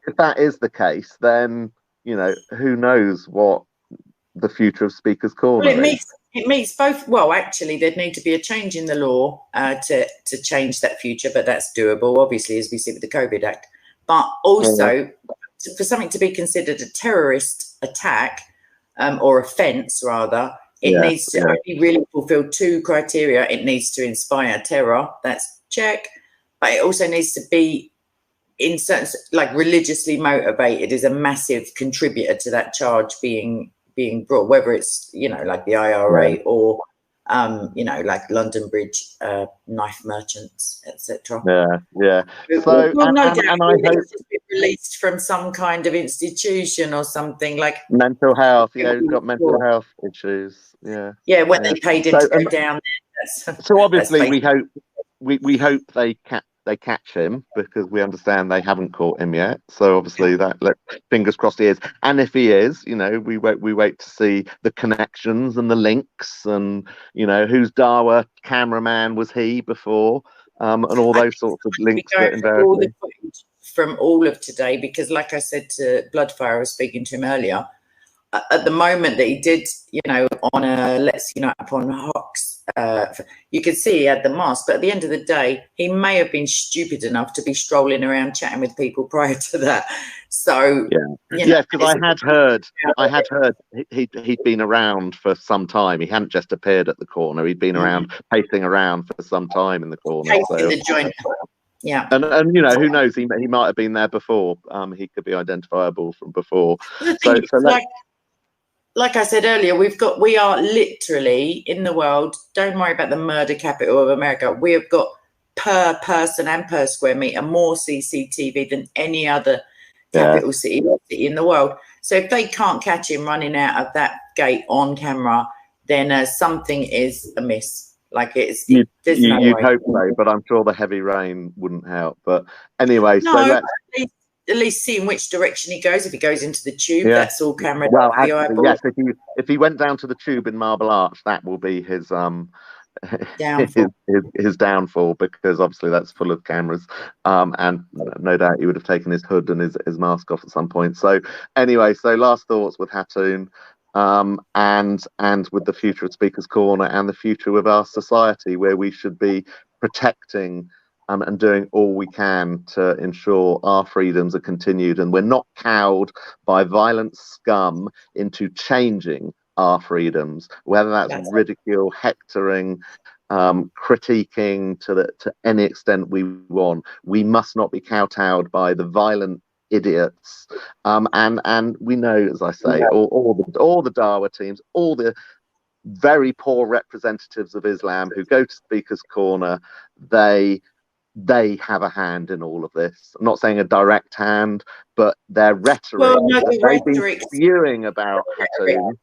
If that is the case, then who knows what the future of Speaker's Corner is. It meets both. Well, actually, there'd need to be a change in the law to change that future, but that's doable, obviously, as we see with the COVID Act. But also, for something to be considered a terrorist attack or offence, rather, it needs to only really fulfil two criteria. It needs to inspire terror. That's check. But it also needs to be in certain, like, religiously motivated is a massive contributor to that charge being brought, whether it's like the IRA or like London Bridge knife merchants, etc. So no doubt I hope be released from some kind of institution or something, like mental health. We've got mental health issues. When they paid him to go down there. So obviously we hope they catch him, because we understand they haven't caught him yet. So obviously fingers crossed he is. And if he is, we wait to see the connections and the links, and whose Dawa cameraman was he before, and all those sorts of links that invariably from all of today, because like I said to Bloodfire, I was speaking to him earlier, at the moment that he did, on a Let's Unite upon Hox, you could see he had the mask, but at the end of the day, he may have been stupid enough to be strolling around chatting with people prior to that. So because I had heard he'd been around for some time. He hadn't just appeared at the corner; he'd been around, pacing around for some time in the corner. The joint. Yeah, and who knows? He might have been there before. He could be identifiable from before. Like I said earlier, we are literally in the world. Don't worry about the murder capital of America. We have got per person and per square meter more CCTV than any other capital city in the world. So if they can't catch him running out of that gate on camera, then something is amiss. Like you'd hope so, but I'm sure the heavy rain wouldn't help. But anyway, so let's at least see in which direction he goes. If he goes into the tube, that's all camera. Well, actually, yes. If he went down to the tube in Marble Arch, that will be his downfall. his downfall, because obviously that's full of cameras. And no doubt he would have taken his hood and his mask off at some point. So anyway, last thoughts with Hatun, and with the future of Speaker's Corner and the future of our society, where we should be protecting and doing all we can to ensure our freedoms are continued, and we're not cowed by violent scum into changing our freedoms, whether that's ridicule, hectoring, critiquing to any extent we want. We must not be kowtowed by the violent idiots, and we know, as I say, all the Dawa teams, all the very poor representatives of Islam who go to Speaker's Corner, they have a hand in all of this. I'm not saying a direct hand, but their rhetoric, they've been spewing about Hatun.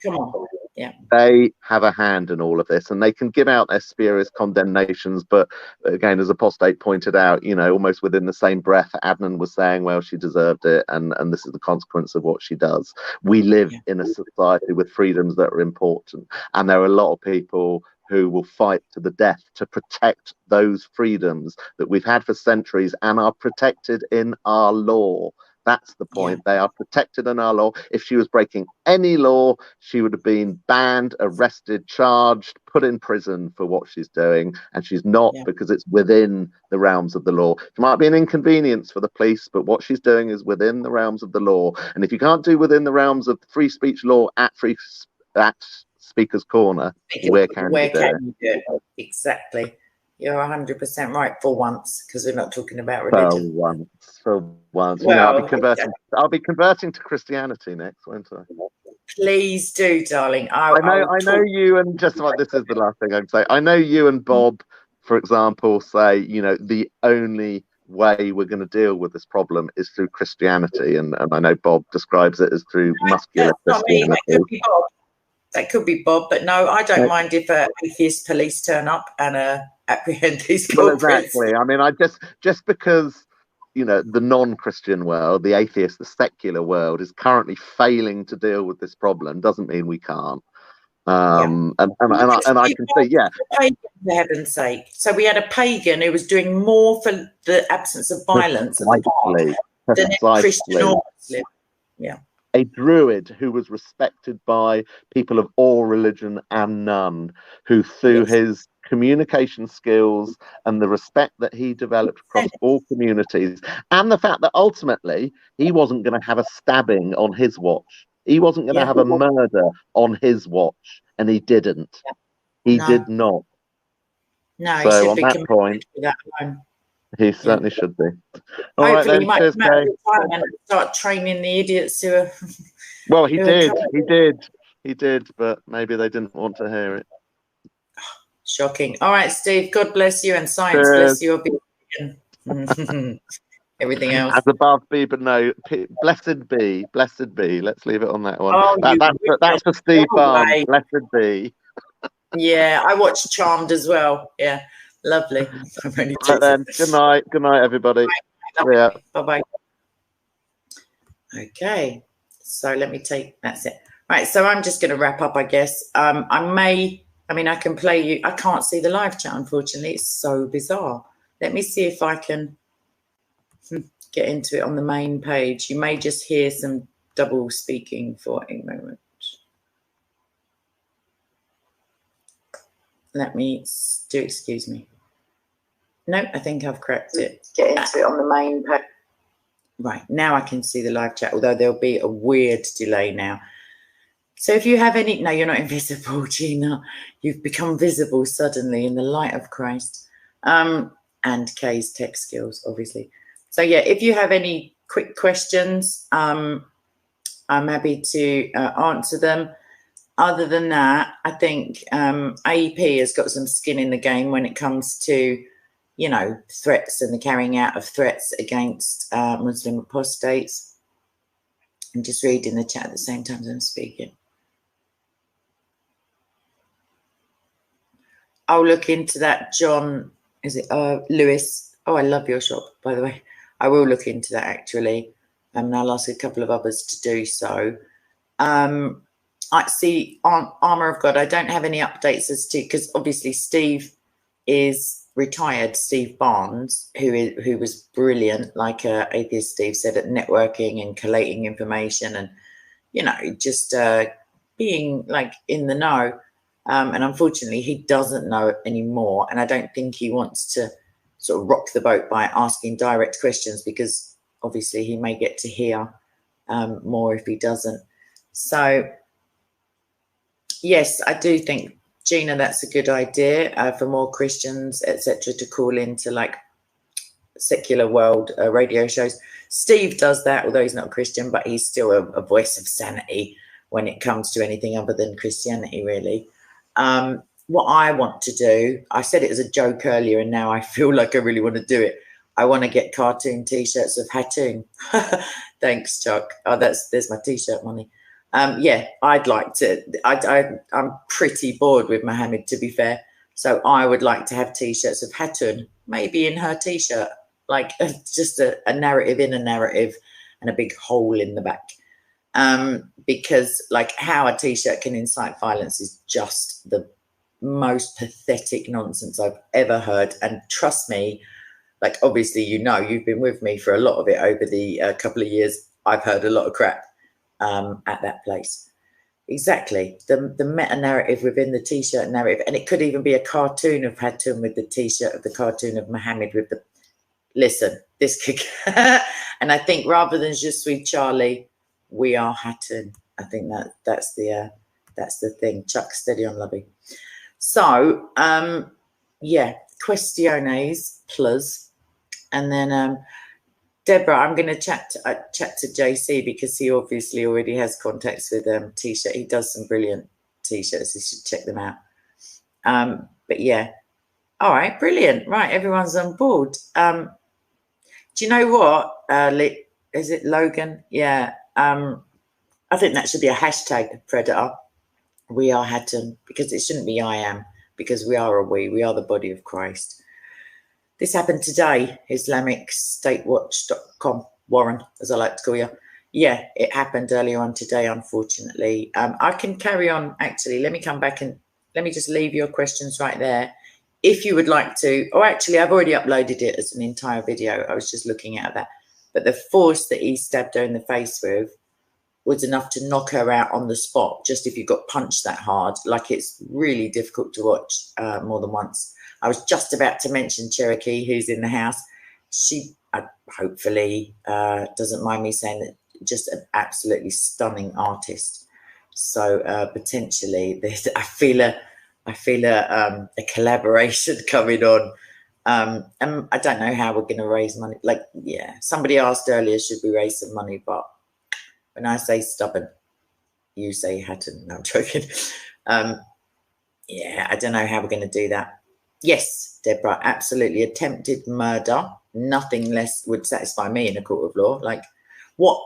They have a hand in all of this, and they can give out their spurious condemnations. But again, as Apostate pointed out, almost within the same breath, Adnan was saying, well, she deserved it, and this is the consequence of what she does. We live in a society with freedoms that are important, and there are a lot of people who will fight to the death to protect those freedoms that we've had for centuries and are protected in our law. That's the point. They are protected in our law. If she was breaking any law, she would have been banned, arrested, charged, put in prison for what she's doing. And she's not, because it's within the realms of the law. It might be an inconvenience for the police, but what she's doing is within the realms of the law. And if you can't do within the realms of free speech law at Speaker's Corner, where can you do it? Exactly. You're 100% right for once, because we're not talking about religion. For once. Well, I'll be converting to Christianity next, won't I? Please do, darling. I know you, and just like this is the last thing I'd say. I know you and Bob, for example, say, you know, the only way we're going to deal with this problem is through Christianity, and I know Bob describes it as through muscular Christianity. That could be Bob, but no, I don't mind if atheist police turn up and apprehend these culprits. Well, exactly. I mean, I just because, you know, the non-Christian world, the atheist, the secular world is currently failing to deal with this problem doesn't mean we can't. And I can see, for heaven's sake. So we had a pagan who was doing more for the absence of violence than a Christian or Muslim. Yeah. A druid who was respected by people of all religion and none, who through his communication skills and the respect that he developed across all communities, and the fact that ultimately he wasn't going to have a stabbing on his watch, he wasn't going to have a murder on his watch, and he didn't. He did not. No, so he should on be that point, he certainly should be. All Hopefully, right, then. he might Cheers, come out Kate. of retirement and start training the idiots who are. Well, he did, but maybe they didn't want to hear it. Shocking. All right, Steve. God bless you, and science bless you. Everything else. As above, be but no. Blessed be. Blessed be. Let's leave it on that one. Oh, that's for Steve Barnes. Blessed be. Yeah, I watched Charmed as well. Yeah, lovely. Right then. Good night. Good night, everybody. Bye bye. Okay, so let me take. That's it. Right. So I'm just going to wrap up, I guess. I can play you. I can't see the live chat, unfortunately. It's so bizarre. Let me see if I can get into it on the main page. You may just hear some double speaking for a moment. Let me do, excuse me. No, I think I've cracked it. Get into it on the main page. Right, now I can see the live chat, although there'll be a weird delay now. So if you have any, no, you're not invisible, Gina. You've become visible suddenly in the light of Christ. And Kay's tech skills, obviously. So yeah, if you have any quick questions, I'm happy to answer them. Other than that, I think AEP has got some skin in the game when it comes to, you know, threats and the carrying out of threats against Muslim apostates. I'm just reading the chat at the same time as I'm speaking. I'll look into that, John. Is it Lewis? Oh, I love your shop, by the way. I will look into that, actually. And I'll ask a couple of others to do so. I see Armour of God. I don't have any updates as to, because obviously Steve is retired, Steve Barnes, who was brilliant, like Atheist Steve said, at networking and collating information and, you know, just being like in the know. And unfortunately, he doesn't know anymore. And I don't think he wants to sort of rock the boat by asking direct questions, because obviously he may get to hear more if he doesn't. So, yes, I do think, Gina, that's a good idea for more Christians, etc., to call into like secular world radio shows. Steve does that, although he's not a Christian, but he's still a voice of sanity when it comes to anything other than Christianity, really. What I want to do, I said it as a joke earlier, and now I feel like I really want to do it. I want to get cartoon T-shirts of Hatun. Thanks, Chuck. Oh, there's my T-shirt money. Yeah, I'd like to. I'm pretty bored with Mohammed, to be fair. So I would like to have T-shirts of Hatun, maybe in her T-shirt, like just a narrative in a narrative and a big hole in the back. Because like how a T-shirt can incite violence is just the most pathetic nonsense I've ever heard. And trust me, like, obviously, you know, you've been with me for a lot of it over the couple of years. I've heard a lot of crap at that place. Exactly. The meta narrative within the T-shirt narrative. And it could even be a cartoon of Hatun with the T-shirt of the cartoon of Muhammad with the, listen, this could, and I think rather than Je suis Charlie, we are Hatun. I think that's the thing. Chuck, steady on, lovey. So, yeah, questiones plus, and then Deborah, I'm going to chat to JC because he obviously already has contacts with T-shirt. He does some brilliant T-shirts. You should check them out. But yeah, all right, brilliant. Right, everyone's on board. Do you know what? Is it Logan? Yeah. I think that should be a hashtag, Predator. We are Hatun, because it shouldn't be I am, because we are a we are the body of Christ. This happened today, IslamicStateWatch.com, Warren, as I like to call you. Yeah, it happened earlier on today, unfortunately. I can carry on, actually. Let me come back and let me just leave your questions right there. If you would like to, or actually, I've already uploaded it as an entire video. I was just looking at that. But the force that he stabbed her in the face with was enough to knock her out on the spot, just if you got punched that hard. Like, it's really difficult to watch more than once. I was just about to mention Cherokee, who's in the house. She hopefully doesn't mind me saying that, just an absolutely stunning artist. So potentially, I feel a collaboration coming on. And I don't know how we're going to raise money. Like, yeah, somebody asked earlier, should we raise some money? But when I say stubborn, you say Hatun. No, I'm joking. Yeah, I don't know how we're going to do that. Yes, Deborah, absolutely. Attempted murder. Nothing less would satisfy me in a court of law. Like, what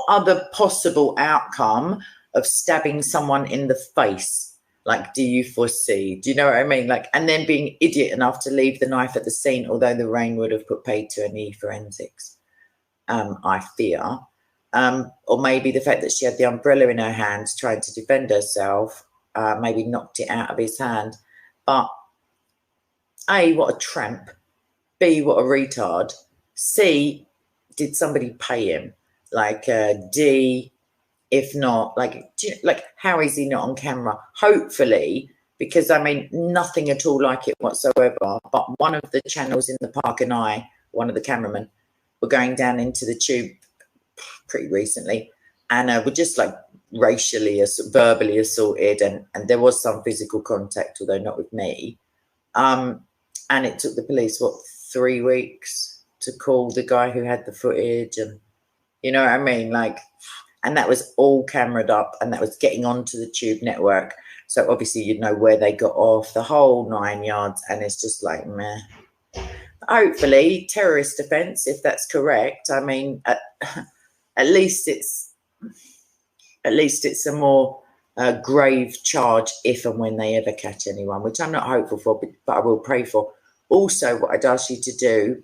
other possible outcome of stabbing someone in the face, like, do you foresee? Do you know what I mean? Like, and then being idiot enough to leave the knife at the scene, although the rain would have put paid to any forensics, I fear. Or maybe the fact that she had the umbrella in her hand trying to defend herself, maybe knocked it out of his hand. But A, what a tramp. B, what a retard. C, did somebody pay him? Like, D, if not, like, how is he not on camera? Hopefully, because, I mean, nothing at all like it whatsoever. But one of the channels in the park and I, one of the cameramen, were going down into the tube pretty recently, and were just like racially, verbally assaulted, and there was some physical contact, although not with me. And it took the police, what, 3 weeks to call the guy who had the footage, and you know what I mean? Like, and that was all cameraed up, and that was getting onto the Tube network. So obviously you'd know where they got off, the whole 9 yards, and it's just like, meh. Hopefully, terrorist offence, if that's correct. I mean, at least it's a more grave charge if and when they ever catch anyone, which I'm not hopeful for, but I will pray for. Also, what I'd ask you to do,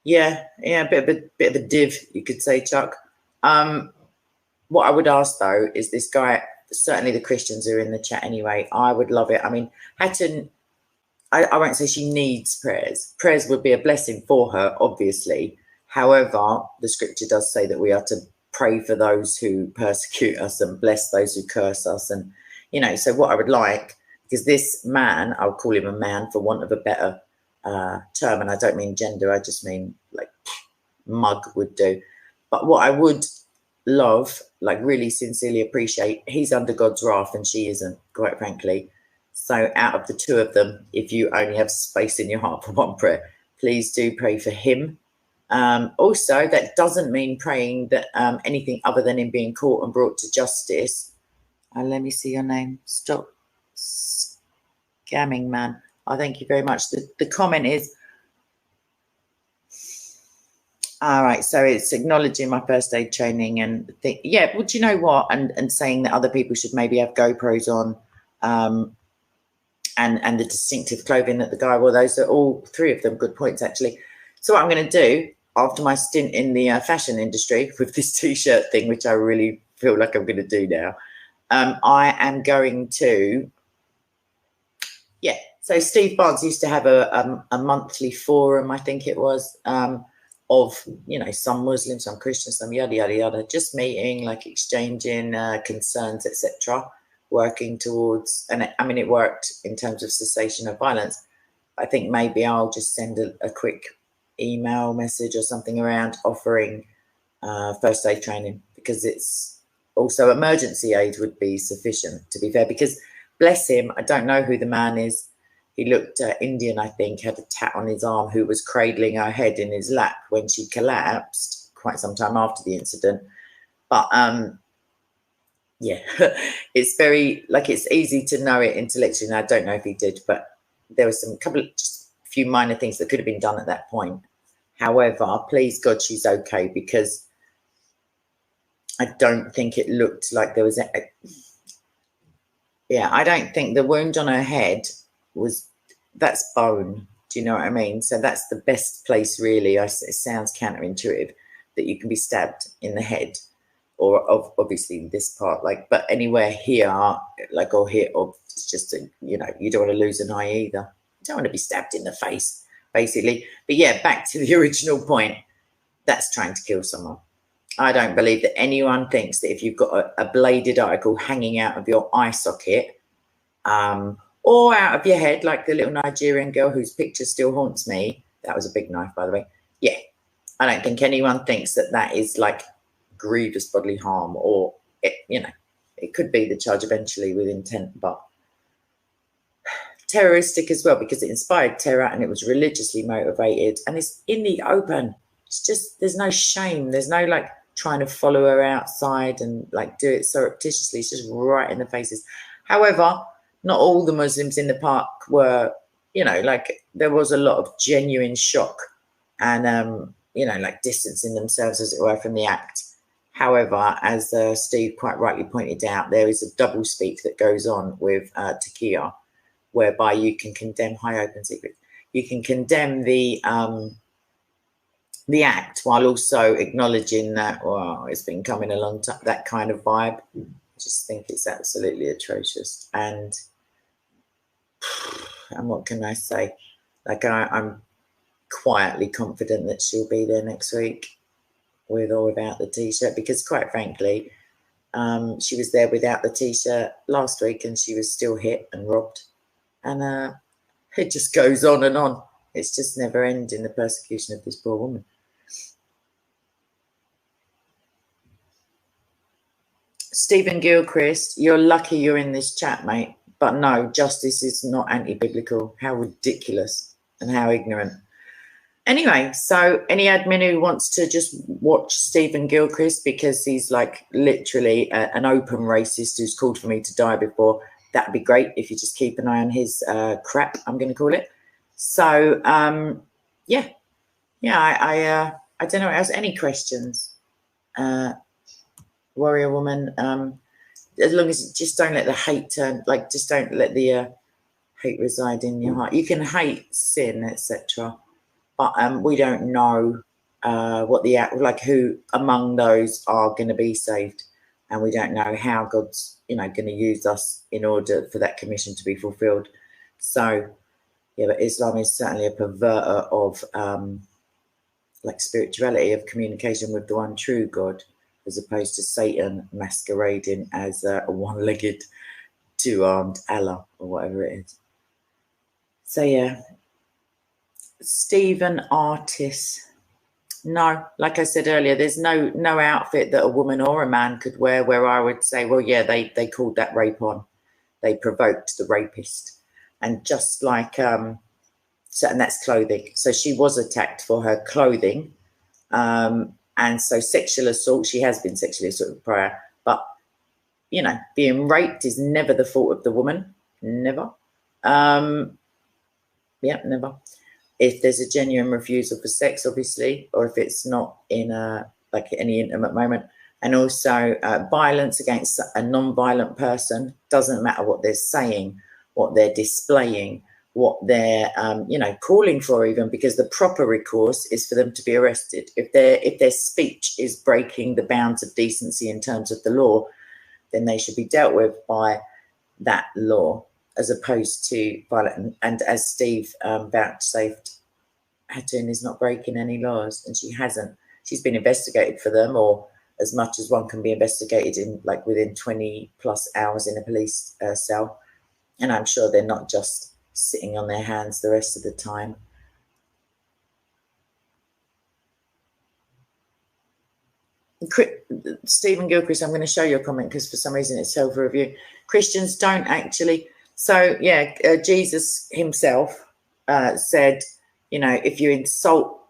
a bit of a div, you could say, Chuck. What I would ask though is this guy, certainly the Christians who are in the chat anyway, I would love it. I mean, Hatun, I won't say she needs prayers. Prayers would be a blessing for her, obviously. However, the scripture does say that we are to pray for those who persecute us and bless those who curse us. And, you know, so what I would like, because this man, I'll call him a man for want of a better term, and I don't mean gender, I just mean like mug would do. But what I would love, like really sincerely appreciate, he's under God's wrath and she isn't, quite frankly. So out of the two of them, if you only have space in your heart for one prayer, please do pray for him. Also, that doesn't mean praying that anything other than him being caught and brought to justice. Let me see your name. Stop scamming, man. Oh, thank you very much. The comment is, all right, so it's acknowledging my first aid training and yeah, well, do you know what? And saying that other people should maybe have GoPros on, and the distinctive clothing that the guy wore. Those are all three of them good points, actually. So what I'm going to do after my stint in the fashion industry with this T-shirt thing, which I really feel like I'm going to do now, I am going to yeah. So Steve Barnes used to have a monthly forum, I think it was, of, you know, some Muslims, some Christians, some yada, yada, yada, just meeting, like exchanging concerns, etc., working towards, and I mean, it worked in terms of cessation of violence. I think maybe I'll just send a quick email message or something around offering first aid training, because it's also emergency aid would be sufficient, to be fair, because bless him, I don't know who the man is. He looked Indian, I think, had a tat on his arm, who was cradling her head in his lap when she collapsed quite some time after the incident. But yeah, it's very, like, it's easy to know it intellectually, and I don't know if he did, but there was some just a few minor things that could have been done at that point. However, please God, she's okay, because I don't think it looked like there was yeah, I don't think the wound on her head was, that's bone. Do you know what I mean? So that's the best place, really. It sounds counterintuitive that you can be stabbed in the head, or obviously this part, like, but anywhere here, like, or here, or it's just you know, you don't want to lose an eye either. You don't want to be stabbed in the face, basically. But yeah, back to the original point. That's trying to kill someone. I don't believe that anyone thinks that if you've got a bladed article hanging out of your eye socket, or out of your head, like the little Nigerian girl whose picture still haunts me. That was a big knife, by the way. Yeah, I don't think anyone thinks that that is like grievous bodily harm, or, you know, it could be the charge eventually with intent, but terroristic as well, because it inspired terror and it was religiously motivated, and it's in the open. It's just, there's no shame. There's no like trying to follow her outside and like do it surreptitiously. It's just right in the faces. However, not all the Muslims in the park were, you know, like, there was a lot of genuine shock and, you know, like distancing themselves, as it were, from the act. However, as Steve quite rightly pointed out, there is a double speak that goes on with taqiyya, whereby you can condemn, high open secret, you can condemn the act while also acknowledging that, well, it's been coming a long time, that kind of vibe. I just think it's absolutely atrocious. And what can I say? Like, I'm quietly confident that she'll be there next week, with or without the t-shirt, because quite frankly, she was there without the t-shirt last week and she was still hit and robbed. And it just goes on and on. It's just never ending, the persecution of this poor woman. Stephen Gilchrist, you're lucky you're in this chat, mate. But no, justice is not anti-biblical. How ridiculous and how ignorant. Anyway, so any admin who wants to just watch Stephen Gilchrist, because he's like literally an open racist who's called for me to die before, that'd be great if you just keep an eye on his crap, I'm going to call it. So, yeah, I don't know what else. Any questions? Warrior woman, as long as just don't let the hate turn, like, just don't let the hate reside in your heart. You can hate sin, etc., but we don't know what the, like, who among those are going to be saved, and we don't know how God's, you know, going to use us in order for that commission to be fulfilled. So yeah, but Islam is certainly a perverter of like spirituality, of communication with the one true God, as opposed to Satan masquerading as a one-legged, two-armed Allah or whatever it is. So yeah, Stephen Artis. No, like I said earlier, there's no outfit that a woman or a man could wear where I would say, well, yeah, they called that rape on. They provoked the rapist. And just like, so, and that's clothing. So she was attacked for her clothing. And so sexual assault, she has been sexually assaulted prior, but, you know, being raped is never the fault of the woman. Never. Yeah, never. If there's a genuine refusal for sex, obviously, or if it's not in a, like, any intimate moment. And also violence against a non-violent person, doesn't matter what they're saying, what they're displaying, what they're, you know, calling for even, because the proper recourse is for them to be arrested. If their speech is breaking the bounds of decency in terms of the law, then they should be dealt with by that law. as opposed to violent. And as Steve vouchsafed, Hatun is not breaking any laws, and she hasn't. She's been investigated for them, or as much as one can be investigated in, like, within 20 plus hours in a police cell. And I'm sure they're not just sitting on their hands the rest of the time. Stephen Gilchrist, I'm going to show you a comment because for some reason it's held for review. Christians don't actually. So, yeah, Jesus himself said, you know, if you insult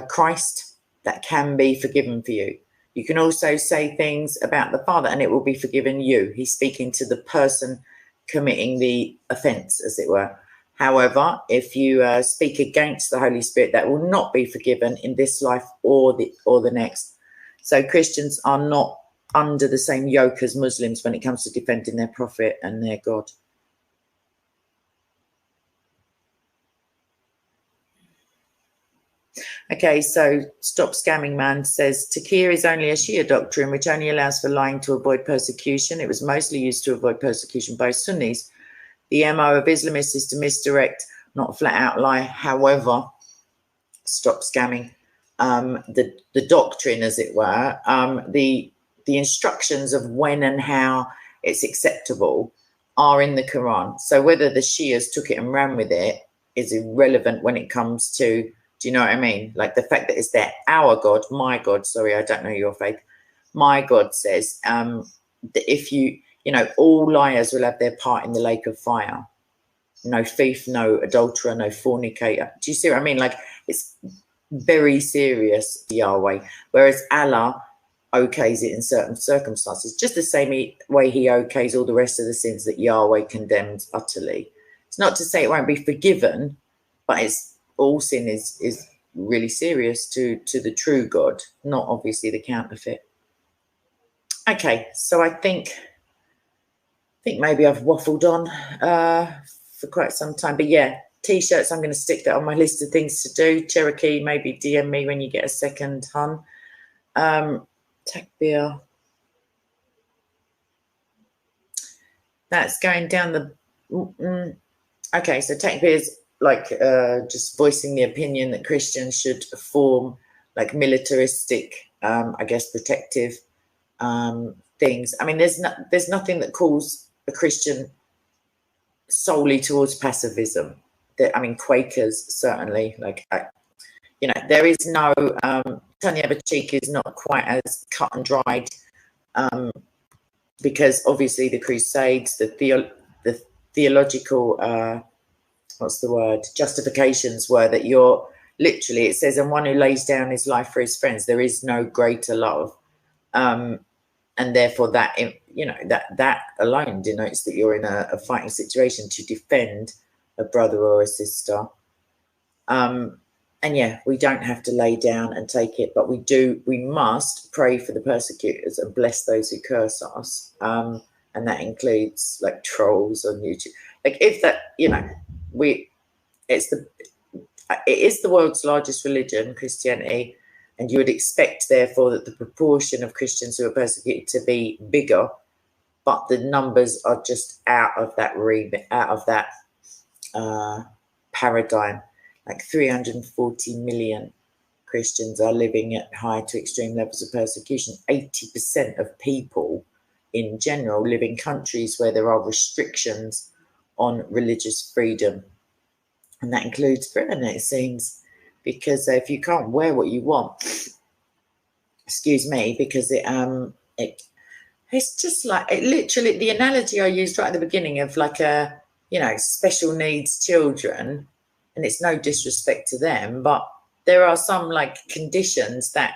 Christ, that can be forgiven for you. You can also say things about the Father and it will be forgiven you. He's speaking to the person committing the offence, as it were. However, if you speak against the Holy Spirit, that will not be forgiven in this life or the next. So Christians are not under the same yoke as Muslims when it comes to defending their prophet and their God. Okay, so Stop Scamming Man says, Taqiyya is only a Shia doctrine which only allows for lying to avoid persecution. It was mostly used to avoid persecution by Sunnis. The MO of Islamists is to misdirect, not flat out lie. However, Stop Scamming, the doctrine, as it were, the instructions of when and how it's acceptable are in the Quran. So whether the Shias took it and ran with it is irrelevant when it comes to, do you know what I mean? Like the fact that it's there, our God, my God, sorry, I don't know your faith. My God says that if you know, all liars will have their part in the lake of fire. No thief, no adulterer, no fornicator. Do you see what I mean? Like, it's very serious, Yahweh. Whereas Allah okays it in certain circumstances, just the same way he okays all the rest of the sins that Yahweh condemns utterly. It's not to say it won't be forgiven, but it's all sin is really serious to the true God, not obviously the counterfeit. Okay, so I think maybe I've waffled on for quite some time, but yeah, t-shirts, I'm going to stick that on my list of things to do. Cherokee, maybe DM me when you get a second, hun. Takbir. That's going down the... Okay, so Takbir is like just voicing the opinion that Christians should form like militaristic, I guess, protective things. I mean, there's nothing that calls a Christian solely towards pacifism. I mean, Quakers certainly, like, you know, there is no Tanya Bachik is not quite as cut and dried because obviously the Crusades, the theological what's the word, justifications were that you're literally, it says, and one who lays down his life for his friends, there is no greater love, and therefore that, you know, that alone denotes that you're in a fighting situation to defend a brother or a sister. And yeah, we don't have to lay down and take it, but we must pray for the persecutors and bless those who curse us, and that includes like trolls on YouTube. Like, if that, you know, it is the world's largest religion, Christianity, and you would expect therefore that the proportion of Christians who are persecuted to be bigger, but the numbers are just out of that paradigm. Like 340 million Christians are living at high to extreme levels of persecution. 80% of people in general live in countries where there are restrictions on religious freedom, and that includes Britain, it seems, because if you can't wear what you want, excuse me, because it's just like, it literally, the analogy I used right at the beginning of like a, you know, special needs children, and it's no disrespect to them, but there are some like conditions that,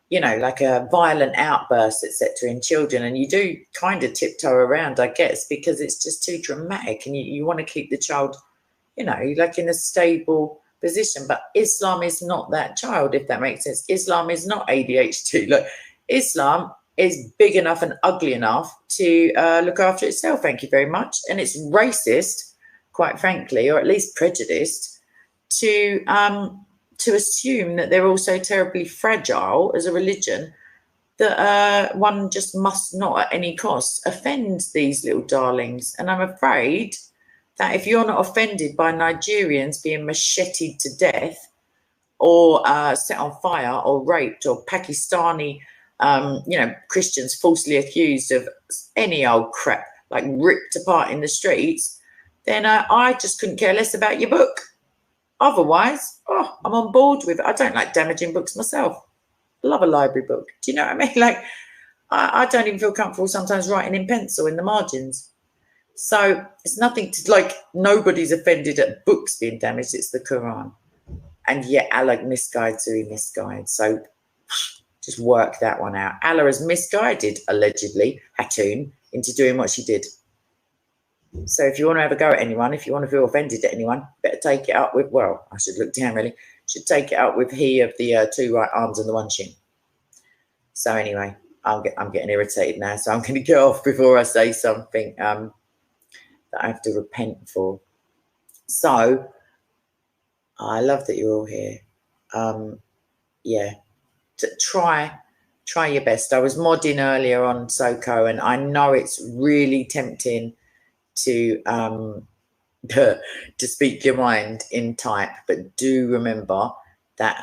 you know, like a violent outburst, etc., in children, and you do kind of tiptoe around, I guess, because it's just too dramatic, and you want to keep the child, you know, like in a stable position. But Islam is not that child, if that makes sense. Islam is not ADHD. Like, Islam is big enough and ugly enough to look after itself, thank you very much, and it's racist, quite frankly, or at least prejudiced, to assume that they're also terribly fragile as a religion, that one just must not at any cost offend these little darlings. And I'm afraid that if you're not offended by Nigerians being macheted to death or set on fire or raped, or Pakistani, Christians falsely accused of any old crap, like ripped apart in the streets, then I just couldn't care less about your book. Otherwise, I'm on board with it. I don't like damaging books myself. I love a library book. Do you know what I mean? Like, I don't even feel comfortable sometimes writing in pencil in the margins. So it's nothing to, like, nobody's offended at books being damaged. It's the Quran. And yet Allah misguides who he misguides. So just work that one out. Allah has misguided, allegedly, Hatun into doing what she did. So if you want to have a go at anyone, if you want to feel offended at anyone, better take it up with, well, I should look down really, should take it up with he of the two right arms and the one chin. So anyway, I'm getting irritated now, so I'm going to get off before I say something that I have to repent for. So I love that you're all here. Yeah, try your best. I was modding earlier on Soko, and I know it's really tempting to speak your mind in type, but do remember that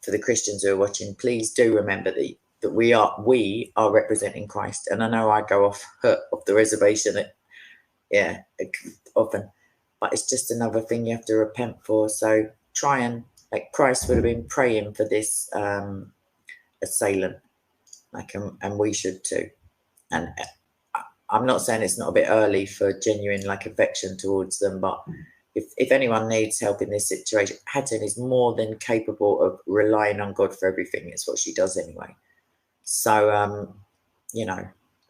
for the Christians who are watching, please do remember that we are representing Christ. And I know I go off the reservation often, but it's just another thing you have to repent for. So try and, like, Christ would have been praying for this assailant, like, and we should too. And I'm not saying it's not a bit early for genuine, like, affection towards them, but if anyone needs help in this situation, Hatun is more than capable of relying on God for everything. It's what she does anyway. So,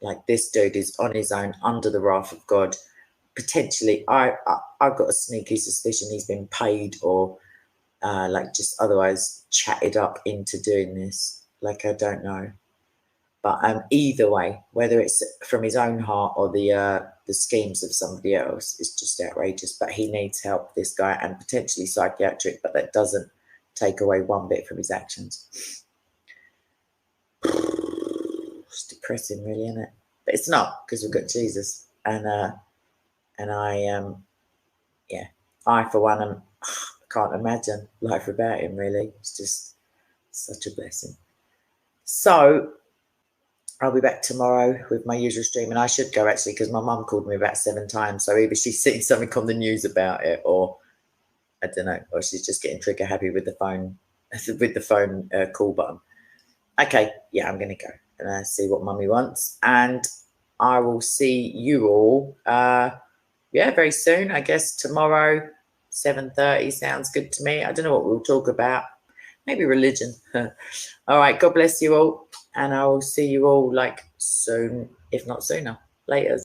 like, this dude is on his own, under the wrath of God. Potentially, I've got a sneaky suspicion he's been paid or like just otherwise chatted up into doing this. Like, I don't know. But either way, whether it's from his own heart or the schemes of somebody else, it's just outrageous. But he needs help, this guy, and potentially psychiatric, but that doesn't take away one bit from his actions. It's depressing, really, isn't it? But it's not, because we've got Jesus. And I, for one, can't imagine life without him, really. It's just such a blessing. So I'll be back tomorrow with my usual stream, and I should go, actually, because my mum called me about 7 times. So either she's seen something on the news about it, or I don't know, or she's just getting trigger happy with the phone call button. Okay, yeah, I'm going to go and see what mummy wants, and I will see you all very soon. I guess tomorrow 7:30 sounds good to me. I don't know what we'll talk about. Maybe religion. All right, God bless you all, and I will see you all, like, soon, if not sooner. Later.